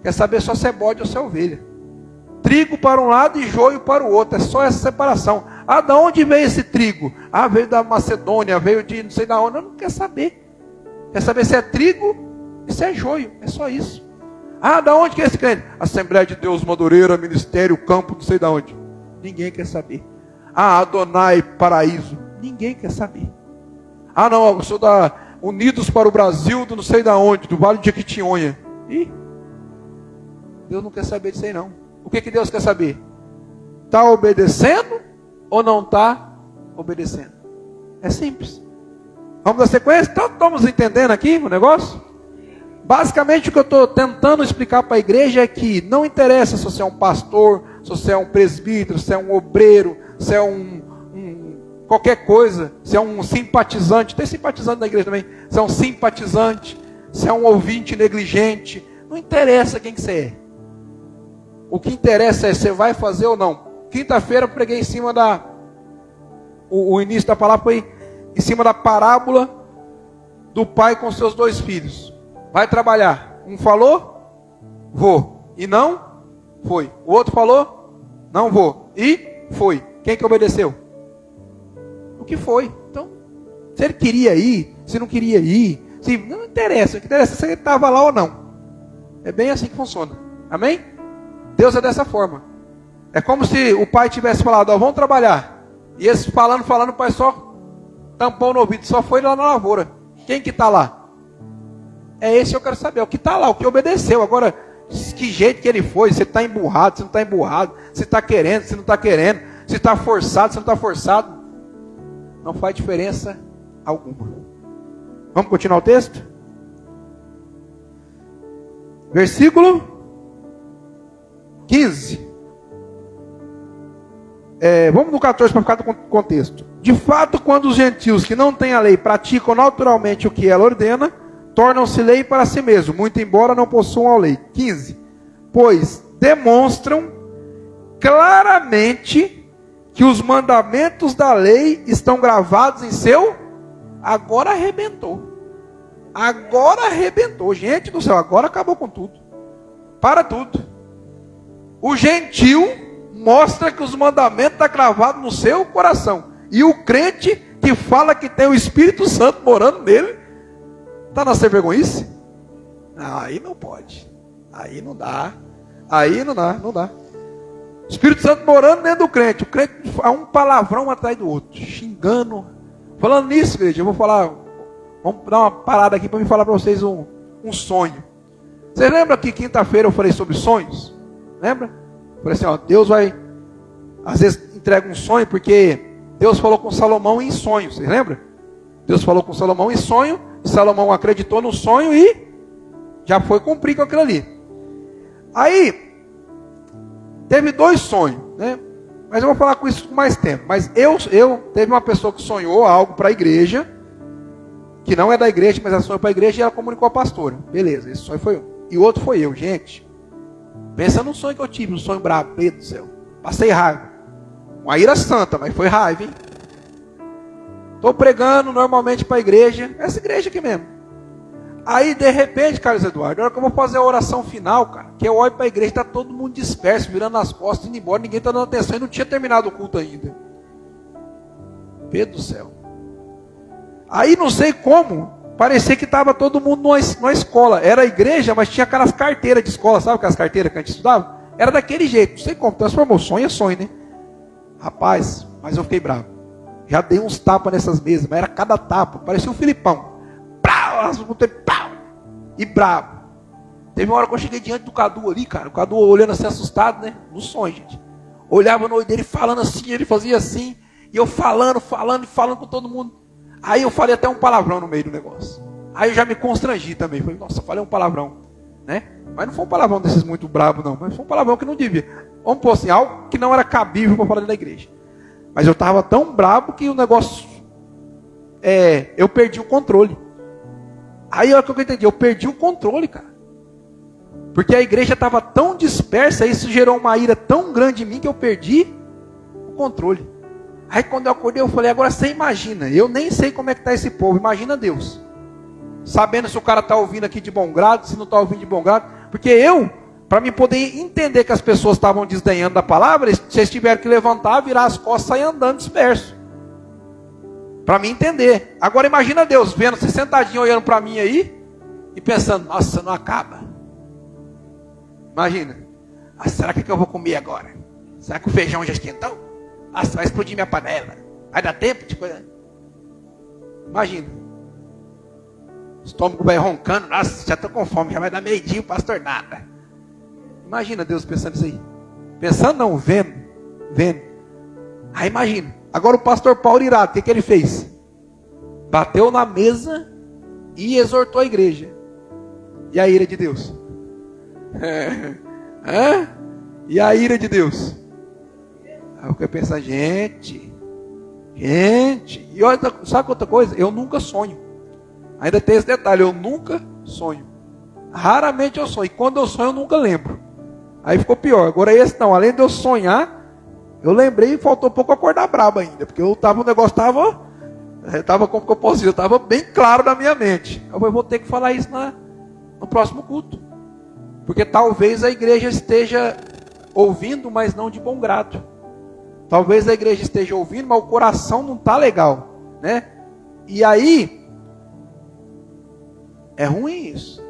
quer saber só se é bode ou se é ovelha. Trigo para um lado e joio para o outro, é só essa separação. Ah, de onde veio esse trigo? Ah, veio da Macedônia, veio de não sei da onde. Não quer saber. Quer saber se é trigo e se é joio, é só isso. Ah, da onde que é esse crente? Assembleia de Deus, Madureira, Ministério, Campo, não sei da onde. Ninguém quer saber. Ah, Adonai, Paraíso. Ninguém quer saber. Ah, não, eu sou da Unidos para o Brasil, do não sei da onde, do Vale de Jequitinhonha. Ih, Deus não quer saber disso aí não. O que Deus quer saber? Está obedecendo ou não está obedecendo? É simples. Vamos dar sequência? Então, estamos entendendo aqui o negócio? Basicamente o que eu estou tentando explicar para a igreja é que não interessa se você é um pastor, se você é um presbítero, se é um obreiro, se é qualquer coisa, se é um simpatizante, tem simpatizante na igreja também, se é um simpatizante, se é um ouvinte negligente, não interessa quem que você é. O que interessa é você vai fazer ou não. Quinta-feira eu preguei em cima o início da palavra foi em cima da parábola do pai com seus 2 filhos. Vai trabalhar. Um falou, vou. E não foi. O outro falou, não vou. E foi. Quem que obedeceu? O que foi. Então, se ele queria ir, se não queria ir, se não interessa. O que interessa é se ele estava lá ou não. É bem assim que funciona. Amém? Deus é dessa forma. É como se o pai tivesse falado, ó, vamos trabalhar. E esse falando, o pai só tampou no ouvido, só foi lá na lavoura. Quem que está lá? É esse que eu quero saber, o que está lá, o que obedeceu. Agora, que jeito que ele foi, se está emburrado, se não está emburrado, se está querendo, se não está querendo, se está forçado, se não está forçado. Não faz diferença alguma. Vamos continuar o texto? Versículo 15. Vamos no 14 para ficar no contexto. De fato, quando os gentios que não têm a lei praticam naturalmente o que ela ordena, tornam-se lei para si mesmos, muito embora não possuam a lei. 15. Pois demonstram claramente que os mandamentos da lei estão gravados em seu... Agora arrebentou. Agora arrebentou. Gente do céu, agora acabou com tudo. Para tudo. O gentil mostra que os mandamentos estão gravados no seu coração. E o crente que fala que tem o Espírito Santo morando nele, está na sem vergonhice? Aí não pode. Aí não dá. Aí não dá. O Espírito Santo morando dentro do crente. O crente é um palavrão atrás do outro. Xingando. Falando nisso, igreja, eu vou falar. Vamos dar uma parada aqui para me falar para vocês um sonho. Vocês lembram que quinta-feira eu falei sobre sonhos? Lembra? Falei assim, ó, Deus vai, às vezes entrega um sonho, porque Deus falou com Salomão em sonho, vocês lembram? Deus falou com Salomão em sonho, e Salomão acreditou no sonho e já foi cumprir com aquilo ali. Aí, teve 2 sonhos, né? Mas eu vou falar com isso com mais tempo. Mas teve uma pessoa que sonhou algo para a igreja, que não é da igreja, mas ela sonhou para a igreja e ela comunicou a pastora. Beleza, esse sonho foi eu. E o outro foi eu, gente. Pensa no sonho que eu tive, um sonho brabo, Deus do céu. Passei raiva. Uma ira santa, mas foi raiva, hein? Estou pregando normalmente para a igreja, essa igreja aqui mesmo. Aí, de repente, Carlos Eduardo, na hora que eu vou fazer a oração final, cara, que eu olho para a igreja, está todo mundo disperso, virando as costas, indo embora, ninguém está dando atenção e não tinha terminado o culto ainda. Pedro do céu. Aí, não sei como, parecia que estava todo mundo numa escola. Era a igreja, mas tinha aquelas carteiras de escola, sabe aquelas carteiras que a gente estudava? Era daquele jeito, não sei como, transformou sonho é sonho, né? Rapaz, mas eu fiquei bravo. Já dei uns tapas nessas mesas, mas era cada tapa, parecia um Filipão. Pau, e bravo. Teve uma hora que eu cheguei diante do Cadu ali, cara, o Cadu olhando assim assustado, né? No sonho, gente. Olhava no olho dele falando assim, ele fazia assim, e eu falando com todo mundo. Aí eu falei até um palavrão no meio do negócio. Aí eu já me constrangi também. Falei, nossa, falei um palavrão, né? Mas não foi um palavrão desses muito brabo, não. Mas foi um palavrão que não devia. Vamos pôr assim, algo que não era cabível para falar da igreja. Mas eu estava tão brabo que o negócio... eu perdi o controle. Aí é o que eu entendi. Eu perdi o controle, cara. Porque a igreja estava tão dispersa, isso gerou uma ira tão grande em mim que eu perdi o controle. Aí quando eu acordei, eu falei, agora você imagina, eu nem sei como é que está esse povo, imagina Deus. Sabendo se o cara está ouvindo aqui de bom grado, se não está ouvindo de bom grado. Porque para mim poder entender que as pessoas estavam desdenhando da palavra, vocês tiveram que levantar, virar as costas e sair andando disperso. Para mim entender. Agora imagina Deus vendo, você sentadinho olhando para mim aí, e pensando, nossa, não acaba. Imagina. Será que eu vou comer agora? Será que o feijão já esquentou? Nossa, vai explodir minha panela. Vai dar tempo de coisa? Imagina. O estômago vai roncando. Nossa, já estou com fome. Já vai dar meio-dia, o pastor nada. Imagina Deus pensando isso aí. Pensando não, vendo. Aí imagina. Agora o pastor Paulo irado, o que ele fez? Bateu na mesa e exortou a igreja. E a ira de Deus? E a ira de Deus? Aí eu quero pensar, gente. E olha, sabe outra coisa? Eu nunca sonho. Ainda tem esse detalhe, eu nunca sonho. Raramente eu sonho. E quando eu sonho, eu nunca lembro. Aí ficou pior. Agora esse não, além de eu sonhar, eu lembrei e faltou pouco acordar brabo ainda. Porque o negócio estava como que eu posso dizer, estava bem claro na minha mente. Eu vou ter que falar isso no próximo culto. Porque talvez a igreja esteja ouvindo, mas não de bom grado. Talvez a igreja esteja ouvindo, mas o coração não está legal, né? E aí, é ruim isso.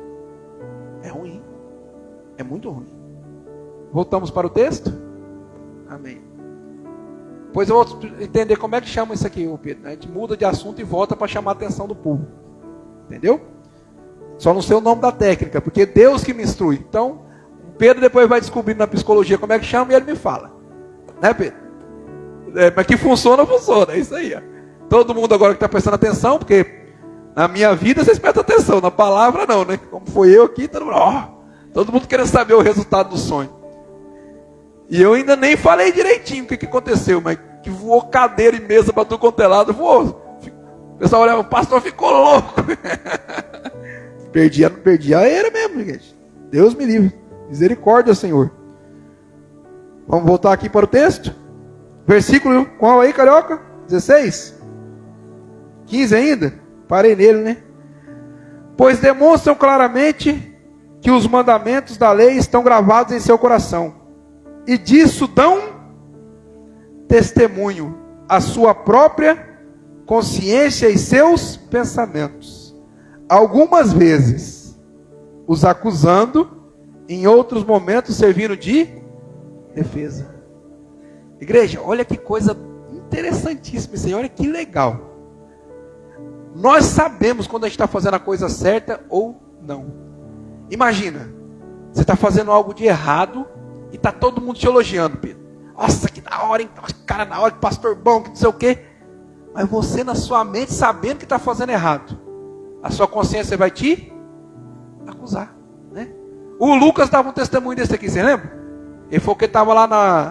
É ruim. É muito ruim. Voltamos para o texto? Amém. Pois eu vou entender como é que chama isso aqui, Pedro. A gente muda de assunto e volta para chamar a atenção do povo. Entendeu? Só não sei o nome da técnica, porque Deus que me instrui. Então, o Pedro depois vai descobrir na psicologia como é que chama e ele me fala. Né, Pedro? Mas que funciona, é isso aí. Ó. Todo mundo agora que está prestando atenção, porque na minha vida vocês prestam atenção, na palavra não, né? Como foi eu aqui, todo mundo querendo saber o resultado do sonho. E eu ainda nem falei direitinho o que aconteceu, mas que voou cadeira e mesa para tudo quanto é lado, voou. O pessoal olhava, o pastor ficou louco. Perdi a era mesmo, gente. Deus me livre. Misericórdia, Senhor. Vamos voltar aqui para o texto. Versículo qual aí, carioca? 16? 15 ainda? Parei nele, né? Pois demonstram claramente que os mandamentos da lei estão gravados em seu coração. E disso dão testemunho a sua própria consciência e seus pensamentos. Algumas vezes os acusando, em outros momentos servindo de defesa. Igreja, olha que coisa interessantíssima isso aí, olha que legal. Nós sabemos quando a gente está fazendo a coisa certa ou não. Imagina, você está fazendo algo de errado e está todo mundo te elogiando, Pedro. Nossa, que da hora, hein? Cara, na hora, que pastor bom, que não sei o quê. Mas você na sua mente, sabendo que está fazendo errado, a sua consciência vai te acusar, né? O Lucas dava um testemunho desse aqui, você lembra? Ele falou que ele estava lá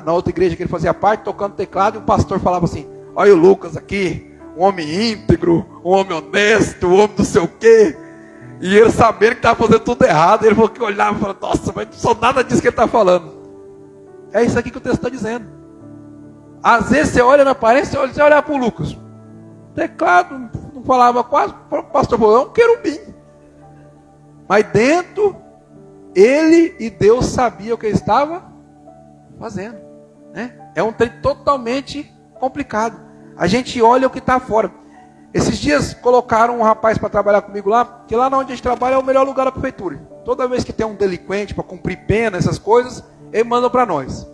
na outra igreja que ele fazia parte, tocando teclado, e o pastor falava assim, olha o Lucas aqui, um homem íntegro, um homem honesto, um homem não sei o quê. E ele sabendo que estava fazendo tudo errado, ele falou que olhava e falava, nossa, mas não sou nada disso que ele está falando. É isso aqui que o texto está dizendo. Às vezes você olha na aparência, você olha para o Lucas. Teclado, não falava quase, o pastor falou, é um querubim. Mas dentro, ele e Deus sabiam o que ele estava fazendo. Né? É um trem totalmente complicado. A gente olha o que está fora. Esses dias colocaram um rapaz para trabalhar comigo lá, que lá onde a gente trabalha é o melhor lugar da prefeitura. Toda vez que tem um delinquente para cumprir pena, essas coisas, ele manda para nós.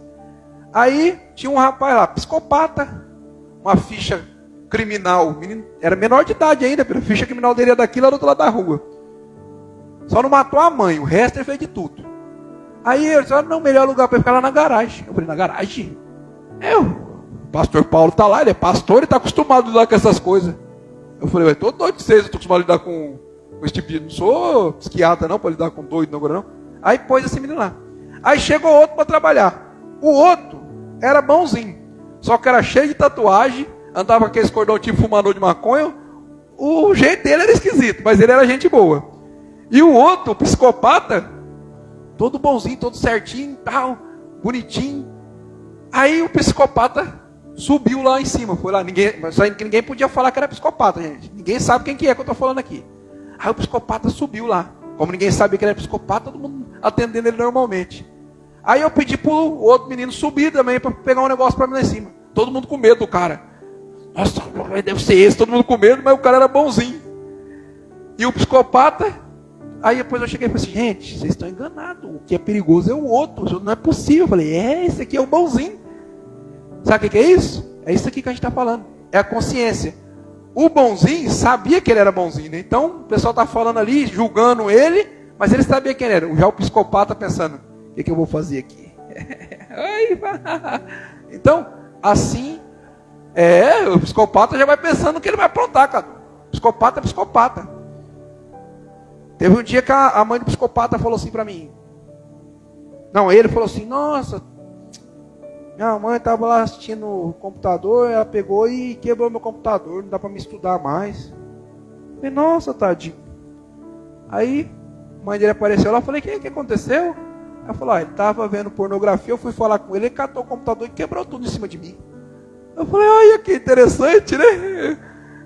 Aí tinha um rapaz lá, psicopata, uma ficha criminal, o menino era menor de idade ainda, a ficha criminal dele era daqui lá do outro lado da rua. Só não matou a mãe, o resto ele fez de tudo. Aí ele disse, não, o melhor lugar para ficar lá na garagem. Eu falei, na garagem? O pastor Paulo está lá, ele é pastor, ele está acostumado a lidar com essas coisas. Eu falei, estou doido de vocês, eu estou acostumado a lidar com esse tipo de... Não sou psiquiatra não, para lidar com doido, não, agora não. Aí pôs esse menino lá. Aí chegou outro para trabalhar. O outro era bonzinho, só que era cheio de tatuagem, andava com aqueles cordão tipo fumador de maconha. O jeito dele era esquisito, mas ele era gente boa. E o outro, o psicopata, todo bonzinho, todo certinho, tal, bonitinho. Aí o psicopata subiu lá em cima, foi lá, ninguém podia falar que era psicopata, gente. Ninguém sabe quem que é que eu estou falando aqui. Aí o psicopata subiu lá. Como ninguém sabia que ele era psicopata, todo mundo atendendo ele normalmente. Aí eu pedi pro outro menino subir também para pegar um negócio para mim lá em cima. Todo mundo com medo do cara. Nossa, deve ser esse, todo mundo com medo, mas o cara era bonzinho. E o psicopata, aí depois eu cheguei e falei assim, gente, vocês estão enganados, o que é perigoso é o outro, não é possível. Eu falei, esse aqui é o bonzinho. Sabe o que é isso? É isso aqui que a gente está falando, é a consciência. O bonzinho sabia que ele era bonzinho, né? Então o pessoal está falando ali, julgando ele, mas ele sabia quem ele era. Já o psicopata pensando, o que eu vou fazer aqui? Então, assim, o psicopata já vai pensando que ele vai aprontar, cara. Psicopata é psicopata. Teve um dia que a mãe do psicopata falou assim para mim. Não, ele falou assim, nossa, minha mãe estava lá assistindo o computador, ela pegou e quebrou meu computador, não dá para me estudar mais. Eu falei, nossa, tadinho. Aí, a mãe dele apareceu lá, eu falei, o que aconteceu? Ela falou, ele estava vendo pornografia, eu fui falar com ele, ele catou o computador e quebrou tudo em cima de mim. Eu falei, olha que interessante, né?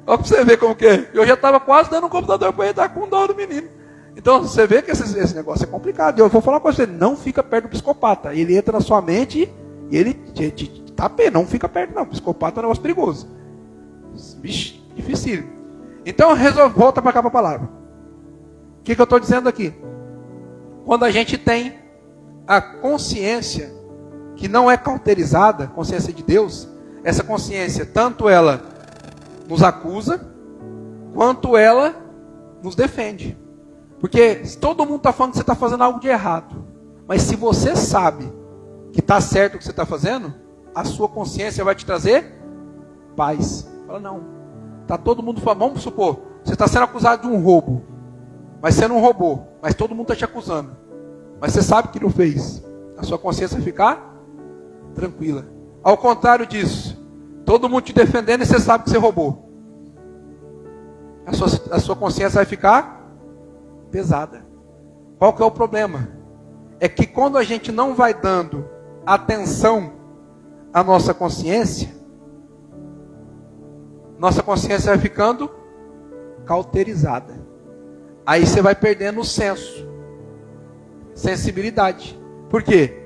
Olha para você ver como que é. Eu já estava quase dando um computador para ele, estar com dó do menino. Então, você vê que esse negócio é complicado. Eu vou falar com você, não fica perto do psicopata. Ele entra na sua mente e ele te tapeia, não fica perto não. Psicopata é um negócio perigoso. Vixe, difícil. Então, volta para cá para a palavra. O que eu estou dizendo aqui? Quando a gente tem a consciência que não é cauterizada, consciência de Deus, essa consciência, tanto ela nos acusa, quanto ela nos defende. Porque todo mundo está falando que você está fazendo algo de errado. Mas se você sabe que está certo o que você está fazendo, a sua consciência vai te trazer paz. Fala, não. Está todo mundo falando, vamos supor, você está sendo acusado de um roubo. Mas você não roubou. Mas todo mundo está te acusando. Mas você sabe que não fez. A sua consciência vai ficar tranquila. Ao contrário disso, todo mundo te defendendo e você sabe que você roubou. A sua consciência vai ficar pesada. Qual que é o problema? É que quando a gente não vai dando atenção à nossa consciência vai ficando cauterizada. Aí você vai perdendo o senso, sensibilidade. Por quê?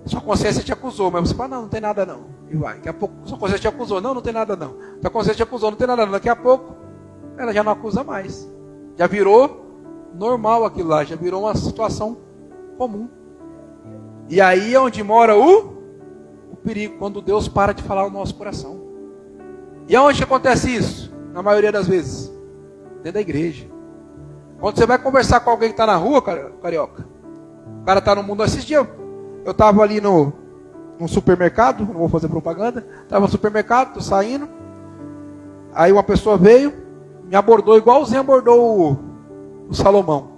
Sua consciência te acusou, mas você fala, não tem nada não. E vai. Daqui a pouco, sua consciência te acusou, não tem nada não. Sua consciência te acusou, não tem nada não. Daqui a pouco, ela já não acusa mais. Já virou normal aquilo lá, já virou uma situação comum. E aí é onde mora o perigo, quando Deus para de falar no nosso coração. E aonde acontece isso? Na maioria das vezes, dentro da igreja. Quando você vai conversar com alguém que está na rua, carioca, o cara está no mundo. Esses dias eu estava ali no supermercado, não vou fazer propaganda, estava no supermercado, estou saindo, aí uma pessoa veio, me abordou igualzinho abordou o Salomão.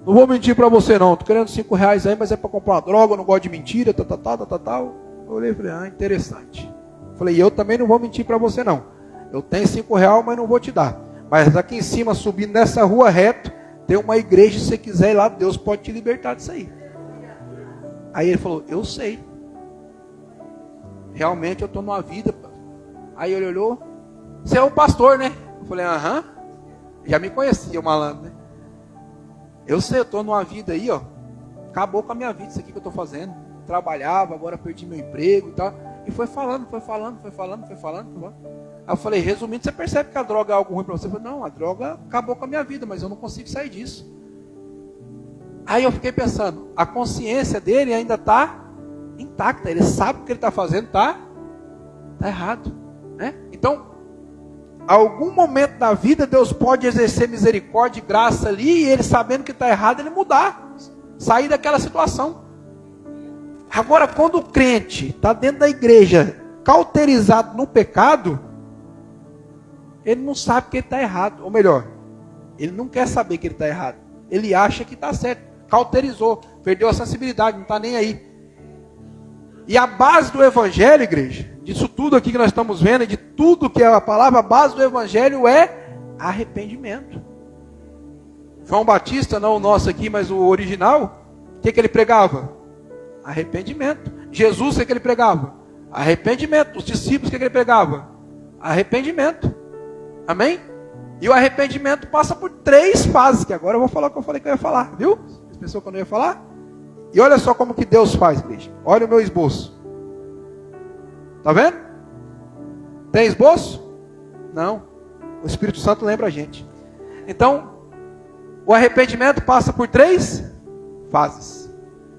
Não vou mentir para você não, estou querendo R$5 aí, mas é para comprar uma droga, eu não gosto de mentira, tal. Eu olhei e falei, interessante. Falei, eu também não vou mentir para você não. Eu tenho R$5, mas não vou te dar. Mas aqui em cima, subindo nessa rua reto, tem uma igreja, se você quiser ir lá, Deus pode te libertar disso aí. Aí ele falou, eu sei. Realmente eu estou numa vida. Aí ele olhou, você é o pastor, né? Eu falei, aham. Já me conhecia o malandro, né? Eu sei, eu estou numa vida aí, ó. Acabou com a minha vida isso aqui que eu estou fazendo. Trabalhava, agora perdi meu emprego e tal. E foi falando. Aí eu falei, resumindo, você percebe que a droga é algo ruim para você? Eu falei, não, a droga acabou com a minha vida, mas eu não consigo sair disso. Aí eu fiquei pensando, a consciência dele ainda está intacta, ele sabe que o que ele está fazendo está errado, né? Então, algum momento da vida, Deus pode exercer misericórdia e graça ali, e ele sabendo que está errado, ele mudar, sair daquela situação. Agora, quando o crente está dentro da igreja, cauterizado no pecado, ele não sabe que ele está errado. Ou melhor, ele não quer saber que ele está errado. Ele acha que está certo. Cauterizou, perdeu a sensibilidade, não está nem aí. E a base do evangelho, igreja, disso tudo aqui que nós estamos vendo, e de tudo que é a palavra, a base do evangelho é arrependimento. João Batista, não o nosso aqui, mas o original, o que ele pregava? Arrependimento. Jesus, o que ele pregava? Arrependimento. Os discípulos, o que ele pregava? Arrependimento. Amém? E o arrependimento passa por 3 fases, que agora eu vou falar o que eu falei que eu ia falar, viu? Você pensou que eu não ia falar? E olha só como que Deus faz, igreja. Olha o meu esboço. Tá vendo? Tem esboço? Não. O Espírito Santo lembra a gente. Então, o arrependimento passa por 3 fases.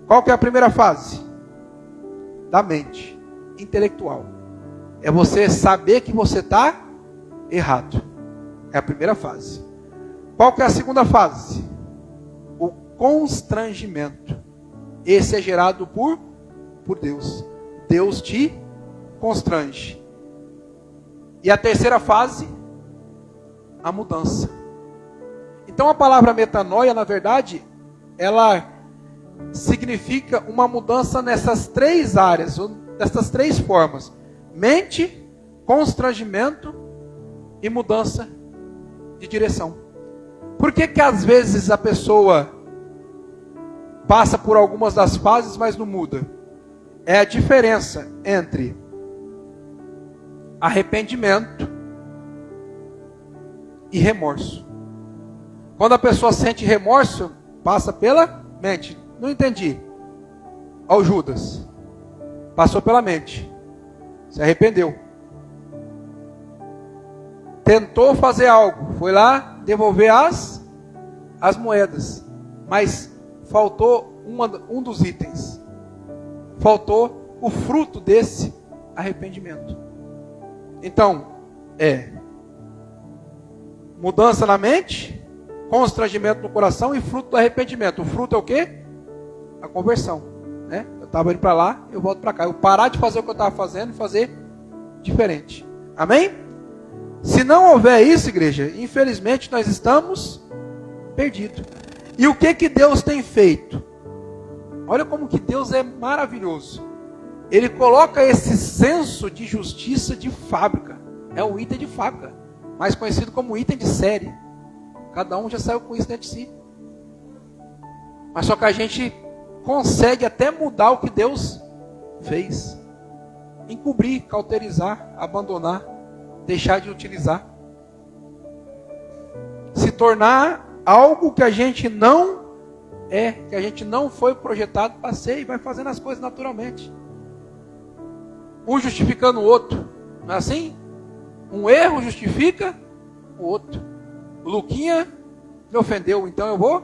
Qual que é a primeira fase? Da mente. Intelectual. É você saber que você está errado. É a primeira fase. Qual que é a segunda fase? O constrangimento. Esse é gerado por Deus. Deus te constrange. E a terceira fase, a mudança. Então a palavra metanoia, na verdade, ela significa uma mudança nessas 3 áreas, nessas 3 formas: mente, constrangimento e mudança de direção. Por que que às vezes a pessoa passa por algumas das fases, mas não muda? É a diferença entre arrependimento e remorso. Quando a pessoa sente remorso, passa pela mente. Não entendi. Ao Judas. Passou pela mente. Se arrependeu. Tentou fazer algo. Foi lá devolver as moedas. Mas faltou um dos itens. Faltou o fruto desse arrependimento. Então, mudança na mente, constrangimento no coração e fruto do arrependimento. O fruto é o quê? A conversão. Né? Eu estava indo para lá, eu volto para cá. Eu parar de fazer o que eu estava fazendo e fazer diferente. Amém? Se não houver isso, igreja, infelizmente nós estamos perdidos. E o que Deus tem feito? Olha como que Deus é maravilhoso. Ele coloca esse senso de justiça de fábrica. É um item de fábrica, mais conhecido como item de série. Cada um já saiu com isso dentro de si. Mas só que a gente consegue até mudar o que Deus fez. Encobrir, cauterizar, abandonar, deixar de utilizar. Se tornar algo que a gente não é, que a gente não foi projetado para ser, e vai fazendo as coisas naturalmente. Um justificando o outro. Não é assim? Um erro justifica o outro. O Luquinha me ofendeu, então eu vou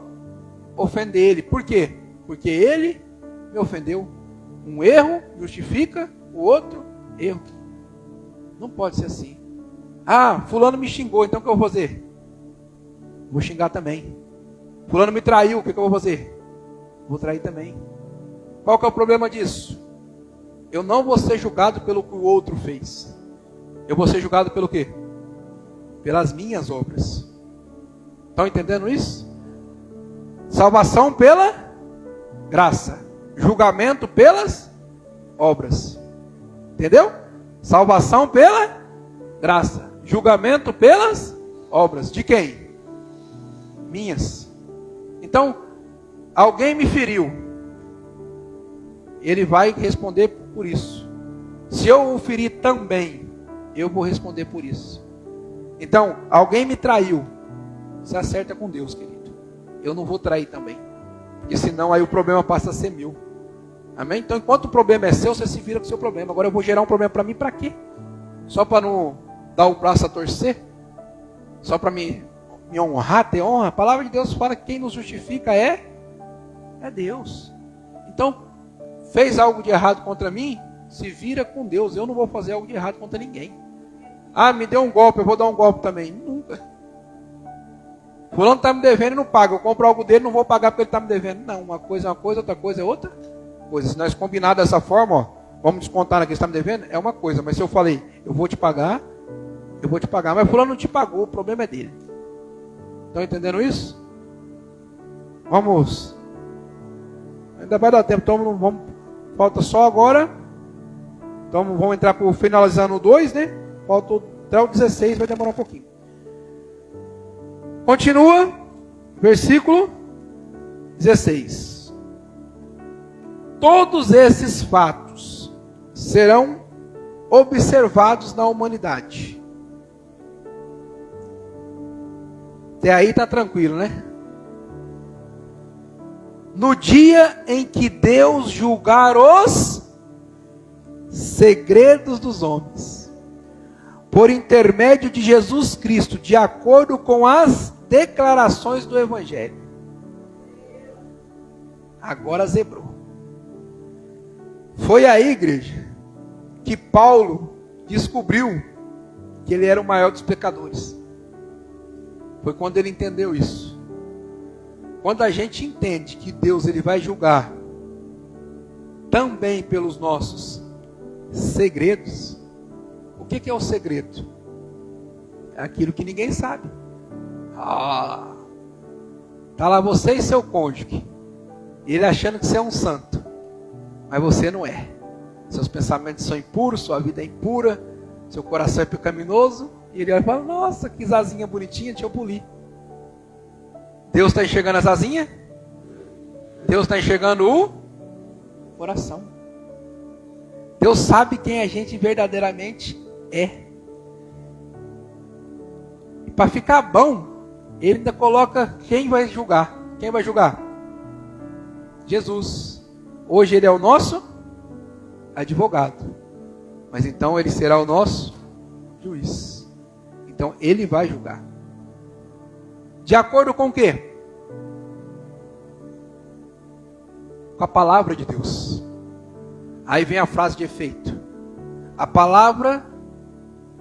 ofender ele. Por quê? Porque ele me ofendeu. Um erro justifica o outro erro. Não pode ser assim. Ah, fulano me xingou, então o que eu vou fazer? Vou xingar também. Fulano me traiu, o que eu vou fazer? Vou trair também. Qual que é o problema disso? Eu não vou ser julgado pelo que o outro fez. Eu vou ser julgado pelo quê? Pelas minhas obras. Estão entendendo isso? Salvação pela graça. Julgamento pelas obras. Entendeu? Salvação pela graça. Julgamento pelas obras. De quem? Minhas. Então, alguém me feriu. Ele vai responder por isso. Se eu o ferir também, eu vou responder por isso. Então, alguém me traiu. Se acerta com Deus, querido. Eu não vou trair também. Porque senão aí o problema passa a ser meu. Amém? Então, enquanto o problema é seu, você se vira com o seu problema. Agora eu vou gerar um problema para mim, para quê? Só para não dar o braço a torcer? Só para me honrar, ter honra? A palavra de Deus fala que quem nos justifica é Deus. Então, fez algo de errado contra mim? Se vira com Deus. Eu não vou fazer algo de errado contra ninguém. Ah, me deu um golpe, eu vou dar um golpe também. Nunca. Fulano está me devendo e não paga. Eu compro algo dele, não vou pagar porque ele está me devendo. Não, uma coisa é uma coisa, outra coisa é outra coisa. Se nós combinar dessa forma, ó, vamos descontar naquele que está me devendo, é uma coisa. Mas se eu falei, eu vou te pagar, mas fulano não te pagou, o problema é dele. Estão entendendo isso? Vamos. Ainda vai dar tempo, então vamos. Falta só agora. Então vamos entrar para o finalizando o 2, né? Falta até o 16, vai demorar um pouquinho. Continua, versículo 16. Todos esses fatos serão observados na humanidade. Até aí está tranquilo, né? No dia em que Deus julgar os segredos dos homens, por intermédio de Jesus Cristo, de acordo com as declarações do Evangelho. Agora zebrou. Foi aí, igreja, que Paulo descobriu que ele era o maior dos pecadores. Foi quando ele entendeu isso. Quando a gente entende que Deus ele vai julgar também pelos nossos segredos. O que é o segredo? É aquilo que ninguém sabe. Tá lá você e seu cônjuge. Ele achando que você é um santo. Mas você não é. Seus pensamentos são impuros, sua vida é impura, seu coração é pecaminoso. E ele vai falar, nossa, que zazinha bonitinha, deixa eu polir. Deus está enxergando a zazinha? Deus está enxergando o coração. Deus sabe quem a gente verdadeiramente é. E para ficar bom, ele ainda coloca quem vai julgar. Quem vai julgar? Jesus. Hoje ele é o nosso advogado. Mas então ele será o nosso juiz. Então ele vai julgar. De acordo com o quê? Com a palavra de Deus. Aí vem a frase de efeito. A palavra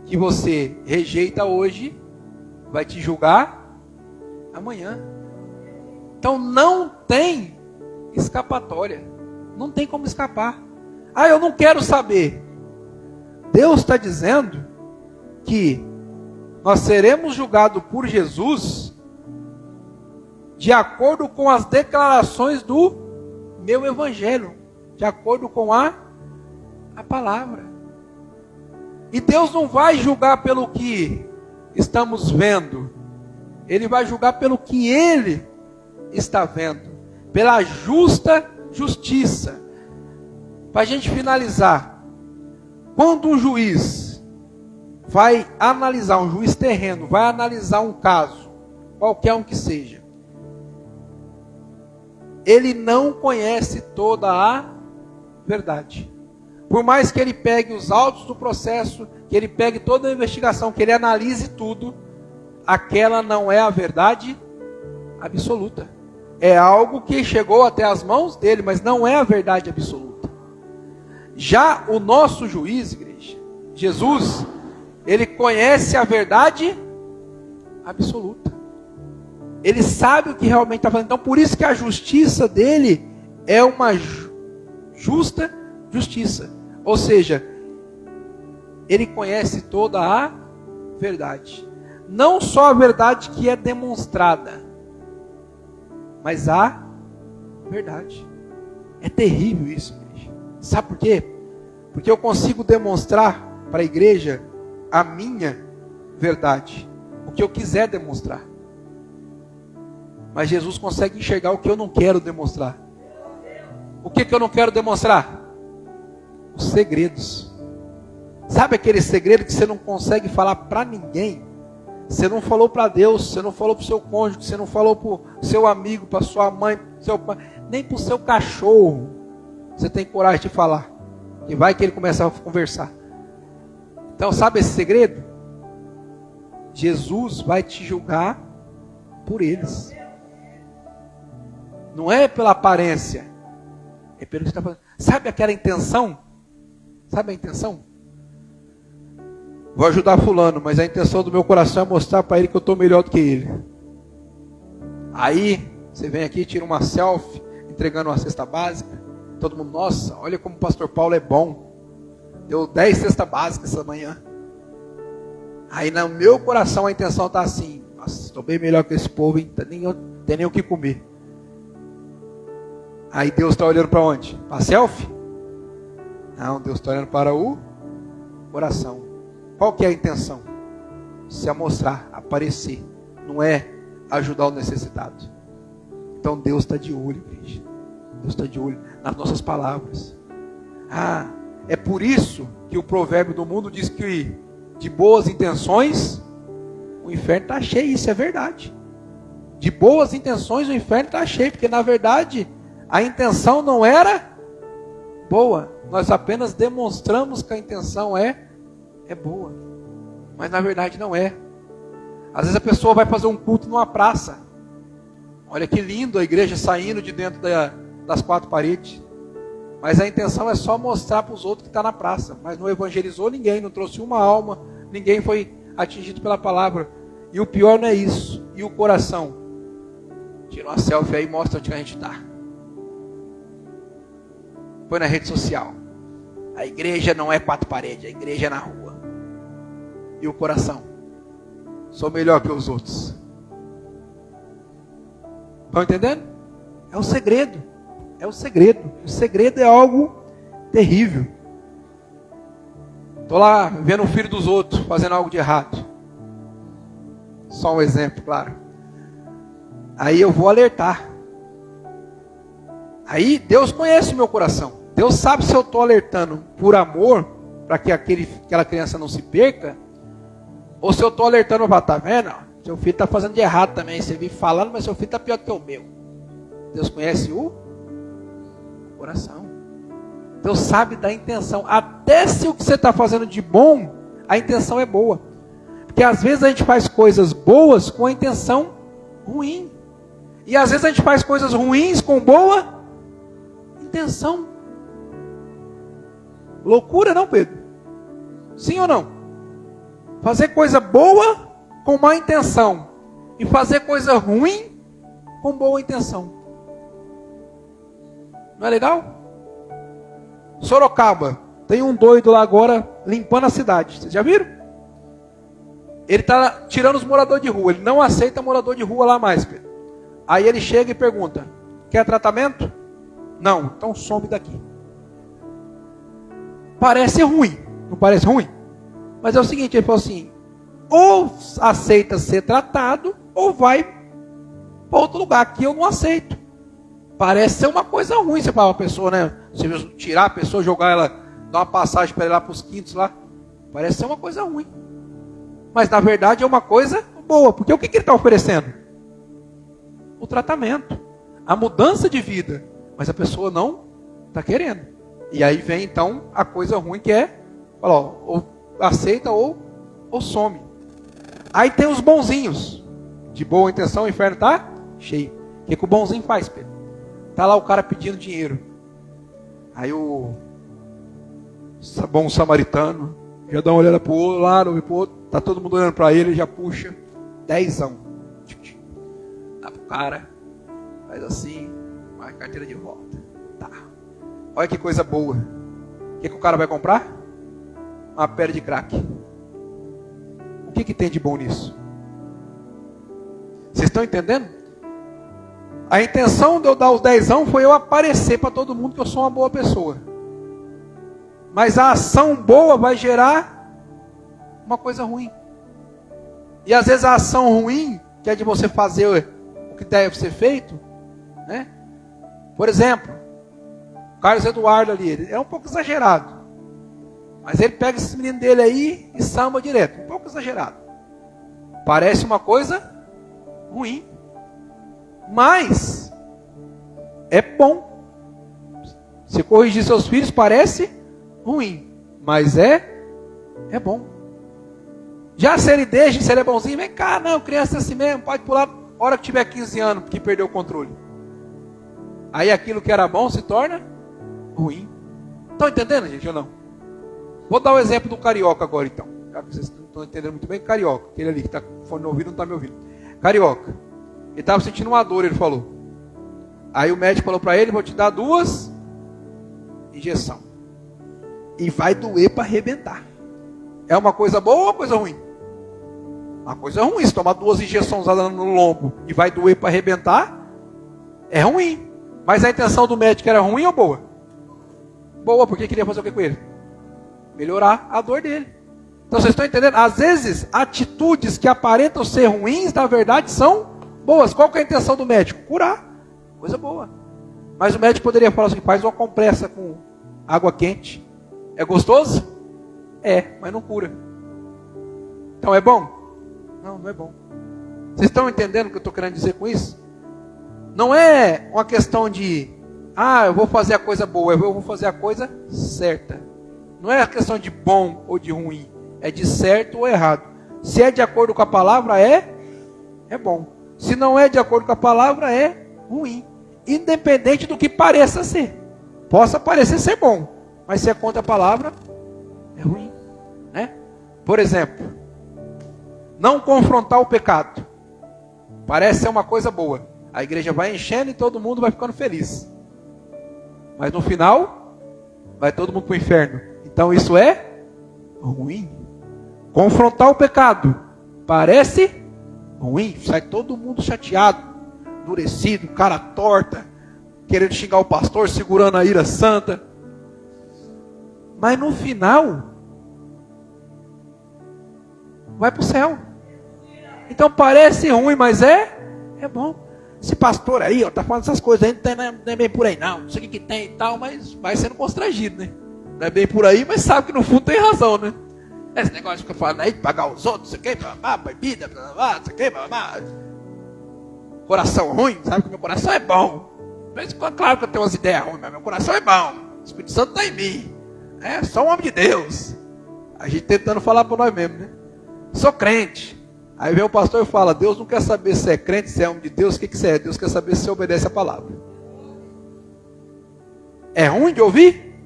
que você rejeita hoje vai te julgar amanhã. Então não tem escapatória. Não tem como escapar. Eu não quero saber. Deus está dizendo que nós seremos julgados por Jesus de acordo com as declarações do meu evangelho, de acordo com a palavra. E Deus não vai julgar pelo que estamos vendo. Ele vai julgar pelo que Ele está vendo. Pela justa justiça. Para a gente finalizar. Quando um juiz vai analisar, um juiz terreno, vai analisar um caso, qualquer um que seja, ele não conhece toda a verdade. Por mais que ele pegue os autos do processo, que ele pegue toda a investigação, que ele analise tudo, aquela não é a verdade absoluta. É algo que chegou até as mãos dele, mas não é a verdade absoluta. Já o nosso juiz, igreja, Jesus, ele conhece a verdade absoluta. Ele sabe o que realmente está fazendo. Então, por isso que a justiça dele é uma justa justiça. Ou seja, ele conhece toda a verdade. Não só a verdade que é demonstrada, mas a verdade. É terrível isso, igreja. Sabe por quê? Porque eu consigo demonstrar para a igreja a minha verdade. O que eu quiser demonstrar. Mas Jesus consegue enxergar o que eu não quero demonstrar. O que eu não quero demonstrar? Os segredos. Sabe aquele segredo que você não consegue falar para ninguém? Você não falou para Deus, você não falou para o seu cônjuge, você não falou para o seu amigo, para sua mãe, seu pai, nem para o seu cachorro. Você tem coragem de falar. E vai que ele começa a conversar. Então, sabe esse segredo? Jesus vai te julgar por eles. Não é pela aparência. É pelo que você está fazendo. Sabe aquela intenção? Sabe a intenção? Vou ajudar fulano, mas a intenção do meu coração é mostrar para ele que eu estou melhor do que ele. Aí, você vem aqui e tira uma selfie, entregando uma cesta básica. Todo mundo, nossa, olha como o pastor Paulo é bom. Deu 10 cestas básicas essa manhã. Aí no meu coração a intenção está assim, nossa, estou bem melhor que esse povo, hein? Tem nem o que comer. Aí Deus está olhando para onde? Para a selfie? Não, Deus está olhando para o coração. Qual que é a intenção? Se amostrar, aparecer. Não é ajudar o necessitado. Então Deus está de olho, igreja. Deus está de olho nas nossas palavras. É por isso que o provérbio do mundo diz que de boas intenções o inferno está cheio. Isso é verdade. De boas intenções o inferno está cheio, porque na verdade a intenção não era boa. Nós apenas demonstramos que a intenção é boa, mas na verdade não é. Às vezes a pessoa vai fazer um culto numa praça. Olha que lindo a igreja saindo de dentro das quatro paredes. Mas a intenção é só mostrar para os outros que está na praça. Mas não evangelizou ninguém, não trouxe uma alma, ninguém foi atingido pela palavra. E o pior não é isso. E o coração? Tira uma selfie aí e mostra onde a gente está. Põe na rede social. A igreja não é quatro paredes, a igreja é na rua. E o coração? Sou melhor que os outros. Estão entendendo? É o segredo. É o segredo. O segredo é algo terrível. Estou lá vendo o filho dos outros fazendo algo de errado. Só um exemplo, claro. Aí eu vou alertar. Aí Deus conhece o meu coração. Deus sabe se eu estou alertando por amor, para que aquela criança não se perca, ou se eu estou alertando para tá vendo? Seu filho está fazendo de errado também. Você vive falando, mas seu filho está pior que o meu. Deus conhece o coração. Deus sabe da intenção. Até se o que você está fazendo de bom, a intenção é boa. Porque às vezes a gente faz coisas boas com a intenção ruim. E às vezes a gente faz coisas ruins com boa intenção. Loucura não, Pedro? Sim ou não? Fazer coisa boa com má intenção. E fazer coisa ruim com boa intenção. Não é legal? Sorocaba. Tem um doido lá agora limpando a cidade. Vocês já viram? Ele está tirando os moradores de rua. Ele não aceita morador de rua lá mais, Pedro. Aí ele chega e pergunta: quer tratamento? Não, então some daqui. Parece ruim. Não parece ruim? Mas é o seguinte, ele falou assim: ou aceita ser tratado, ou vai para outro lugar. Aqui eu não aceito. Parece ser uma coisa ruim você falar para a pessoa, né? Você tirar a pessoa, jogar ela, dar uma passagem para ela lá para os quintos lá. Parece ser uma coisa ruim. Mas na verdade é uma coisa boa. Porque o que ele está oferecendo? O tratamento. A mudança de vida. Mas a pessoa não está querendo. E aí vem então a coisa ruim que é, ou aceita ou some. Aí tem os bonzinhos. De boa intenção o inferno está cheio. O que o bonzinho faz, Pedro? Está lá o cara pedindo dinheiro. Aí o bom samaritano já dá uma olhada para o outro, lá, para o outro. Está todo mundo olhando para ele, já puxa 10. Dá para o cara. Faz assim. Vai carteira de volta. Tá. Olha que coisa boa. O que o cara vai comprar? Uma pedra de crack. O que tem de bom nisso? Vocês estão entendendo? A intenção de eu dar os 10 foi eu aparecer para todo mundo que eu sou uma boa pessoa. Mas a ação boa vai gerar uma coisa ruim. E às vezes a ação ruim, que é de você fazer o que deve ser feito, né? Por exemplo, o Carlos Eduardo ali, ele é um pouco exagerado. Mas ele pega esse menino dele aí e samba direto. Um pouco exagerado. Parece uma coisa ruim. Mas é bom. Se corrigir seus filhos parece ruim. Mas é bom. Já se ele deixa, se ele é bonzinho, vem cá, não, criança é assim mesmo, pode pular a hora que tiver 15 anos, porque perdeu o controle. Aí aquilo que era bom se torna ruim. Estão entendendo, gente, ou não? Vou dar o exemplo do carioca agora, então. Já que vocês não estão entendendo muito bem, carioca. Aquele ali que está com fone no ouvido não está me ouvindo. Carioca. Ele estava sentindo uma dor, ele falou. Aí o médico falou para ele: vou te dar 2 injeções. E vai doer para arrebentar. É uma coisa boa ou uma coisa ruim? Uma coisa ruim. Se tomar 2 injeções no lombo e vai doer para arrebentar, é ruim. Mas a intenção do médico era ruim ou boa? Boa, porque queria fazer o que com ele? Melhorar a dor dele. Então vocês estão entendendo? Às vezes, atitudes que aparentam ser ruins, na verdade são boas. Qual que é a intenção do médico? Curar. Coisa boa. Mas o médico poderia falar assim: faz uma compressa com água quente. É gostoso? É, mas não cura. Então é bom? Não, não é bom. Vocês estão entendendo o que eu estou querendo dizer com isso? Não é uma questão de, eu vou fazer a coisa boa, eu vou fazer a coisa certa. Não é a questão de bom ou de ruim, é de certo ou errado. Se é de acordo com a palavra, é bom. Se não é de acordo com a palavra, é ruim. Independente do que pareça ser. Possa parecer ser bom, mas se é contra a palavra, é ruim, né? Por exemplo, não confrontar o pecado. Parece ser uma coisa boa. A igreja vai enchendo e todo mundo vai ficando feliz. Mas no final, vai todo mundo para o inferno. Então isso é ruim. Confrontar o pecado. Parece ruim. Sai todo mundo chateado, endurecido, cara torta, querendo xingar o pastor, segurando a ira santa. Mas no final, vai para o céu. Então parece ruim, mas é bom. Esse pastor aí, está falando essas coisas aí, não é bem por aí não sei o que tem e tal, mas vai sendo constrangido, né? Não é bem por aí, mas sabe que no fundo tem razão, né? Esse negócio que eu falo aí de pagar os outros, não sei o que, bebida, não sei o que, coração ruim, sabe que meu coração é bom. Mas claro que eu tenho umas ideias ruins, mas meu coração é bom. O Espírito Santo está em mim. Sou um homem de Deus. A gente tentando falar para nós mesmos, né? Sou crente. Aí vem o pastor e fala, Deus não quer saber se é crente, se é homem de Deus, o que você é. Deus quer saber se você obedece a palavra. É ruim de ouvir?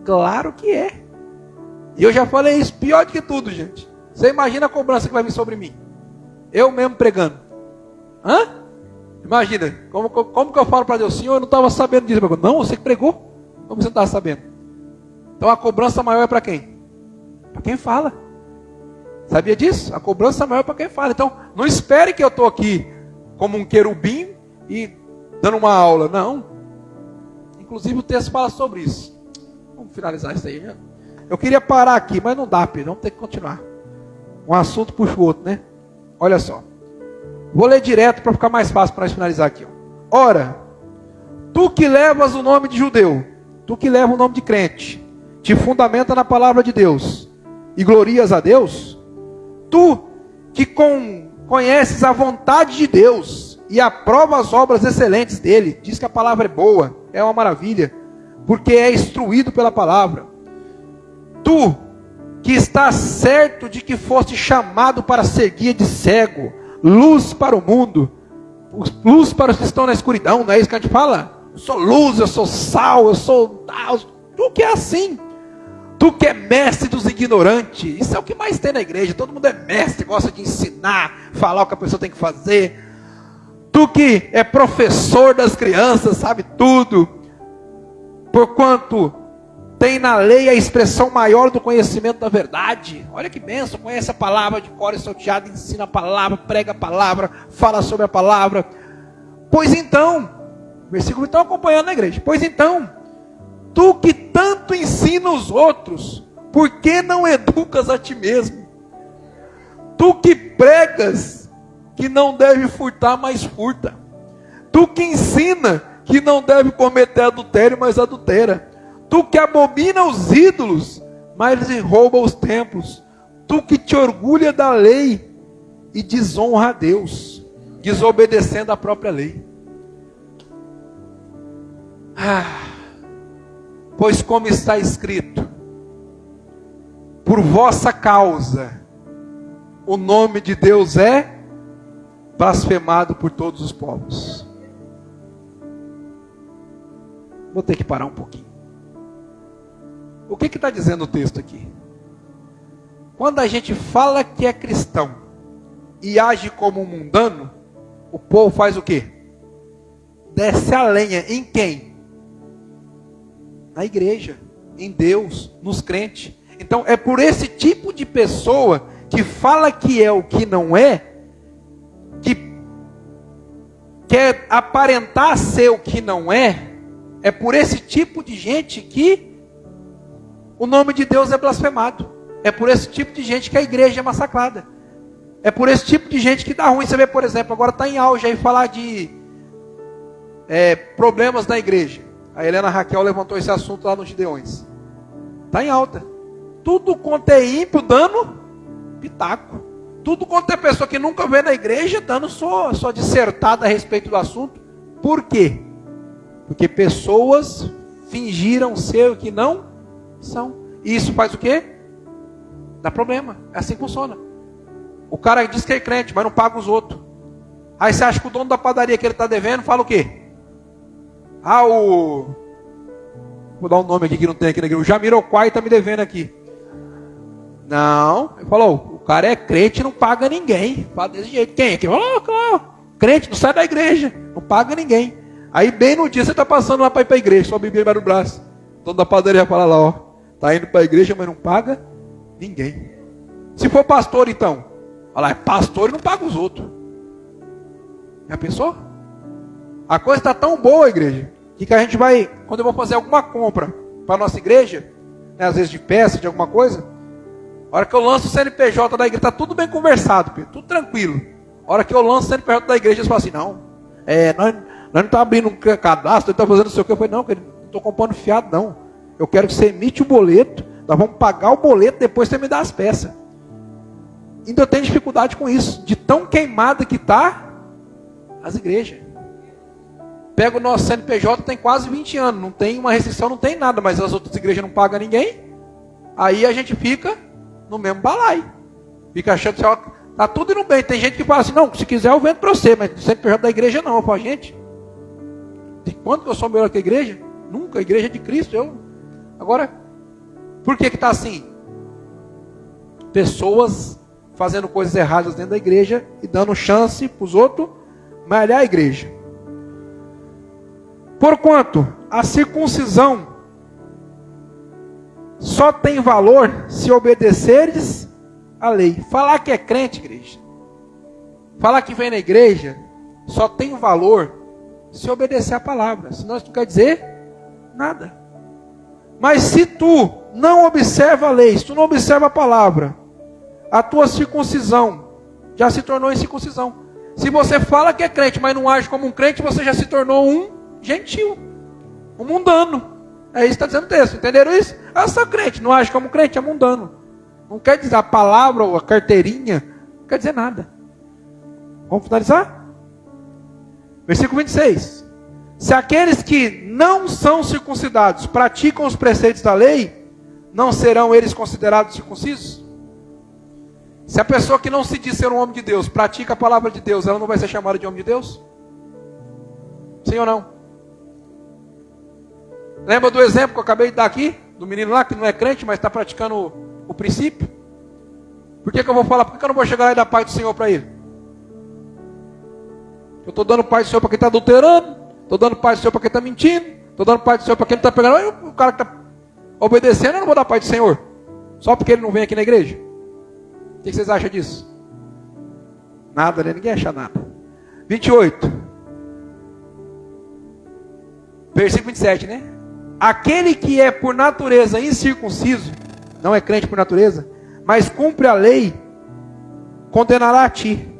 Claro que é. E eu já falei isso, pior do que tudo, gente. Você imagina a cobrança que vai vir sobre mim. Eu mesmo pregando. Imagina, como que eu falo para Deus, Senhor, eu não estava sabendo disso. Não, você que pregou. Como você não estava sabendo? Então a cobrança maior é para quem? Para quem fala. Sabia disso? A cobrança maior é para quem fala. Então, não espere que eu estou aqui como um querubim e dando uma aula. Não. Inclusive o texto fala sobre isso. Vamos finalizar isso aí. Eu queria parar aqui, mas não dá, Pedro. Vamos ter que continuar. Um assunto puxa o outro, né? Olha só. Vou ler direto para ficar mais fácil para nós finalizar aqui. Ora, tu que levas o nome de judeu, tu que leva o nome de crente, te fundamenta na palavra de Deus e glorias a Deus, tu que conheces a vontade de Deus e aprova as obras excelentes dele, diz que a palavra é boa, é uma maravilha, porque é instruído pela palavra. Tu que estás certo de que foste chamado para ser guia de cego, luz para o mundo, luz para os que estão na escuridão, não é isso que a gente fala? Eu sou luz, eu sou sal, eu sou... Tu que é assim. Tu que é mestre dos ignorantes. Isso é o que mais tem na igreja. Todo mundo é mestre, gosta de ensinar, falar o que a pessoa tem que fazer. Tu que é professor das crianças, sabe tudo. Porquanto tem na lei a expressão maior do conhecimento da verdade. Olha que bênção, conhece a palavra de cor e salteado, ensina a palavra, prega a palavra, fala sobre a palavra. Pois então, versículo estão acompanhando na igreja. Pois então, tu que tanto ensina os outros, por que não educas a ti mesmo? Tu que pregas que não deve furtar, mas furta. Tu que ensina que não deve cometer adultério, mas adultera. Tu que abomina os ídolos, mas rouba os templos. Tu que te orgulha da lei e desonra a Deus, desobedecendo a própria lei. Pois como está escrito, por vossa causa, o nome de Deus é blasfemado por todos os povos. Vou ter que parar um pouquinho. O que está dizendo o texto aqui? Quando a gente fala que é cristão e age como um mundano, o povo faz o quê? Desce a lenha em quem? Na igreja, em Deus, nos crentes. Então é por esse tipo de pessoa que fala que é o que não é, que quer aparentar ser o que não é por esse tipo de gente que o nome de Deus é blasfemado. É por esse tipo de gente que a igreja é massacrada. É por esse tipo de gente que dá ruim. Você vê, por exemplo, agora está em auge aí falar de problemas na igreja. A Helena Raquel levantou esse assunto lá nos Gideões. Está em alta. Tudo quanto é ímpio dando pitaco. Tudo quanto é pessoa que nunca veio na igreja dando sua dissertada a respeito do assunto. Por quê? Porque pessoas fingiram ser o que não são. E isso faz o quê? Dá problema. É assim que funciona. O cara diz que é crente, mas não paga os outros. Aí você acha que o dono da padaria que ele está devendo fala o quê? Vou dar um nome aqui que não tem aqui na igreja. O Jamiroquai está me devendo aqui. Não. Ele falou, o cara é crente e não paga ninguém. Fala desse jeito. Quem é que falou? Claro. Crente, não sai da igreja. Não paga ninguém. Aí bem no dia você está passando lá para ir para a igreja. Só a Bíblia embaixo do braço. O dono da padaria fala lá, ó. Está indo para a igreja, mas não paga ninguém. Se for pastor então. Olha lá, é pastor e não paga os outros. Já pensou? A coisa está tão boa, igreja, que a gente vai, quando eu vou fazer alguma compra para a nossa igreja, né, às vezes de peça, de alguma coisa, a hora que eu lanço o CNPJ da igreja, está tudo bem conversado, Pedro, tudo tranquilo. A hora que eu lanço o CNPJ da igreja, eles falam assim, não, nós não estamos abrindo um cadastro, nós estamos fazendo não sei o que. Eu falei, não, não estou comprando fiado, não. Eu quero que você emite o boleto, nós vamos pagar o boleto, depois você me dá as peças. Ainda eu tenho dificuldade com isso, de tão queimada que está as igrejas. Pega o nosso CNPJ, tem quase 20 anos, não tem uma restrição, não tem nada, mas as outras igrejas não pagam ninguém. Aí a gente fica no mesmo balaio. Fica achando que está tudo indo bem. Tem gente que fala assim, não, se quiser eu vendo para você, mas o CNPJ da igreja não. Eu falo, gente, de quanto que eu sou melhor que a igreja? Nunca, a igreja é de Cristo. Agora, por que está assim? Pessoas fazendo coisas erradas dentro da igreja e dando chance para os outros malhar a igreja. Porquanto a circuncisão só tem valor se obedeceres à lei. Falar que é crente, igreja, falar que vem na igreja, só tem valor se obedecer à palavra. Senão isso não quer dizer nada. Mas se tu não observa a lei, se tu não observa a palavra, a tua circuncisão já se tornou incircuncisão. Se você fala que é crente, mas não age como um crente, você já se tornou um gentil, um mundano. É isso que está dizendo o texto, entenderam isso? Eu sou crente, não age como crente, é mundano. Não quer dizer a palavra ou a carteirinha, não quer dizer nada. Vamos finalizar? Versículo 26. Se aqueles que não são circuncidados praticam os preceitos da lei, não serão eles considerados circuncisos? Se a pessoa que não se diz ser um homem de Deus pratica a palavra de Deus, ela não vai ser chamada de homem de Deus? Sim ou não? Lembra do exemplo que eu acabei de dar aqui? Do menino lá que não é crente, mas está praticando o princípio? Por que eu vou falar? Por que eu não vou chegar lá e dar paz do Senhor para ele? Eu estou dando paz do Senhor para quem está adulterando, estou dando paz do Senhor para quem está mentindo, estou dando paz do Senhor para quem não está pegando. Aí o cara que está obedecendo, eu não vou dar paz do Senhor. Só porque ele não vem aqui na igreja. O que vocês acham disso? Nada, né? Ninguém acha nada. 28. Versículo 27, né? Aquele que é por natureza incircunciso, não é crente por natureza, mas cumpre a lei, condenará a ti,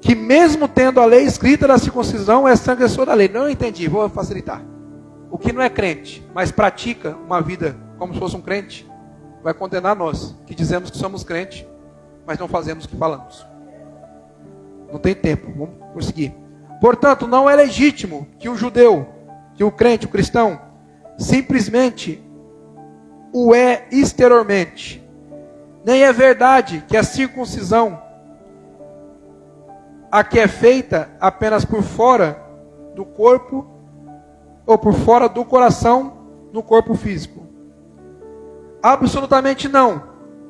que mesmo tendo a lei escrita da circuncisão, é transgressor da lei. Não entendi, vou facilitar. O que não é crente, mas pratica uma vida como se fosse um crente, vai condenar nós, que dizemos que somos crentes, mas não fazemos o que falamos. Não tem tempo, vamos prosseguir. Portanto, não é legítimo que o judeu, que o crente, o cristão, simplesmente o é exteriormente. Nem é verdade que a circuncisão, a que é feita apenas por fora do corpo, ou por fora do coração, no corpo físico. Absolutamente não.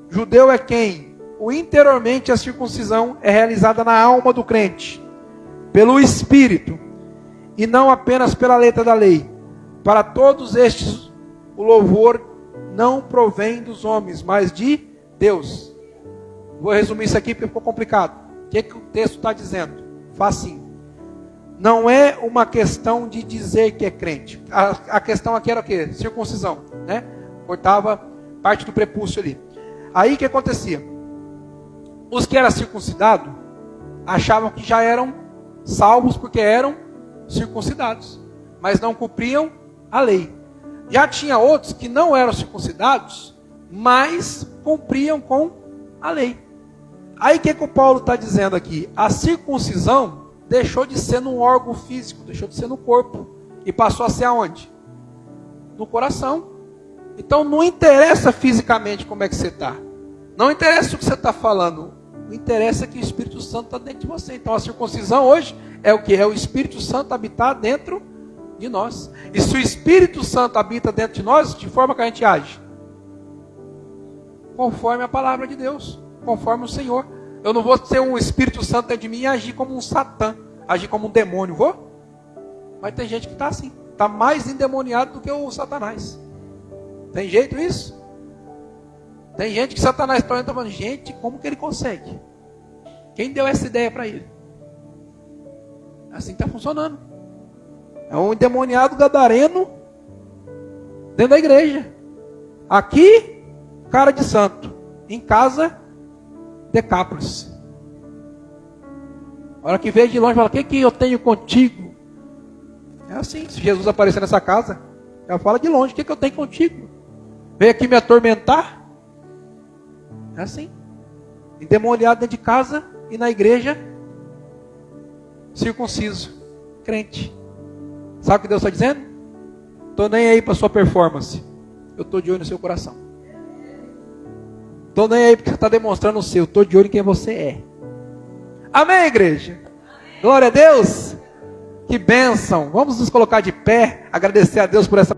Judeu é quem, o interiormente, a circuncisão é realizada na alma do crente, pelo Espírito, e não apenas pela letra da lei. Para todos estes, o louvor não provém dos homens, mas de Deus. Vou resumir isso aqui porque ficou complicado. O que o texto está dizendo? Facinho. Não é uma questão de dizer que é crente. A questão aqui era o quê? Circuncisão, né? Cortava parte do prepúcio ali. Aí o que acontecia? Os que eram circuncidados achavam que já eram salvos porque eram circuncidados, mas não cumpriam a lei. Já tinha outros que não eram circuncidados, mas cumpriam com a lei. Aí o que o Paulo está dizendo aqui? A circuncisão deixou de ser num órgão físico, deixou de ser no corpo, e passou a ser aonde? No coração. Então não interessa fisicamente como é que você está. Não interessa o que você está falando. Não interessa que o Espírito Santo está dentro de você. Então a circuncisão hoje é o que? É o Espírito Santo habitar dentro de nós. E se o Espírito Santo habita dentro de nós, de forma que a gente age? Conforme a palavra de Deus, conforme o Senhor. Eu não vou ter um Espírito Santo dentro de mim e agir como um Satã, agir como um demônio, vou? Mas tem gente que está assim, está mais endemoniado do que o Satanás. Tem jeito isso? Tem gente que Satanás está falando, gente, como que ele consegue? Quem deu essa ideia para ele? Assim está funcionando. É um endemoniado gadareno dentro da igreja. Aqui, cara de santo. Em casa, Decápolis. A hora que veio de longe, fala, o que eu tenho contigo? É assim, se Jesus aparecer nessa casa, ela fala de longe, o que eu tenho contigo? Veio aqui me atormentar? É assim. Endemoniado dentro de casa e na igreja, circunciso, crente. Sabe o que Deus está dizendo? Estou nem aí para sua performance. Eu estou de olho no seu coração. Estou nem aí porque você está demonstrando o seu. Estou de olho em quem você é. Amém, igreja? Amém. Glória a Deus. Que bênção. Vamos nos colocar de pé. Agradecer a Deus por essa...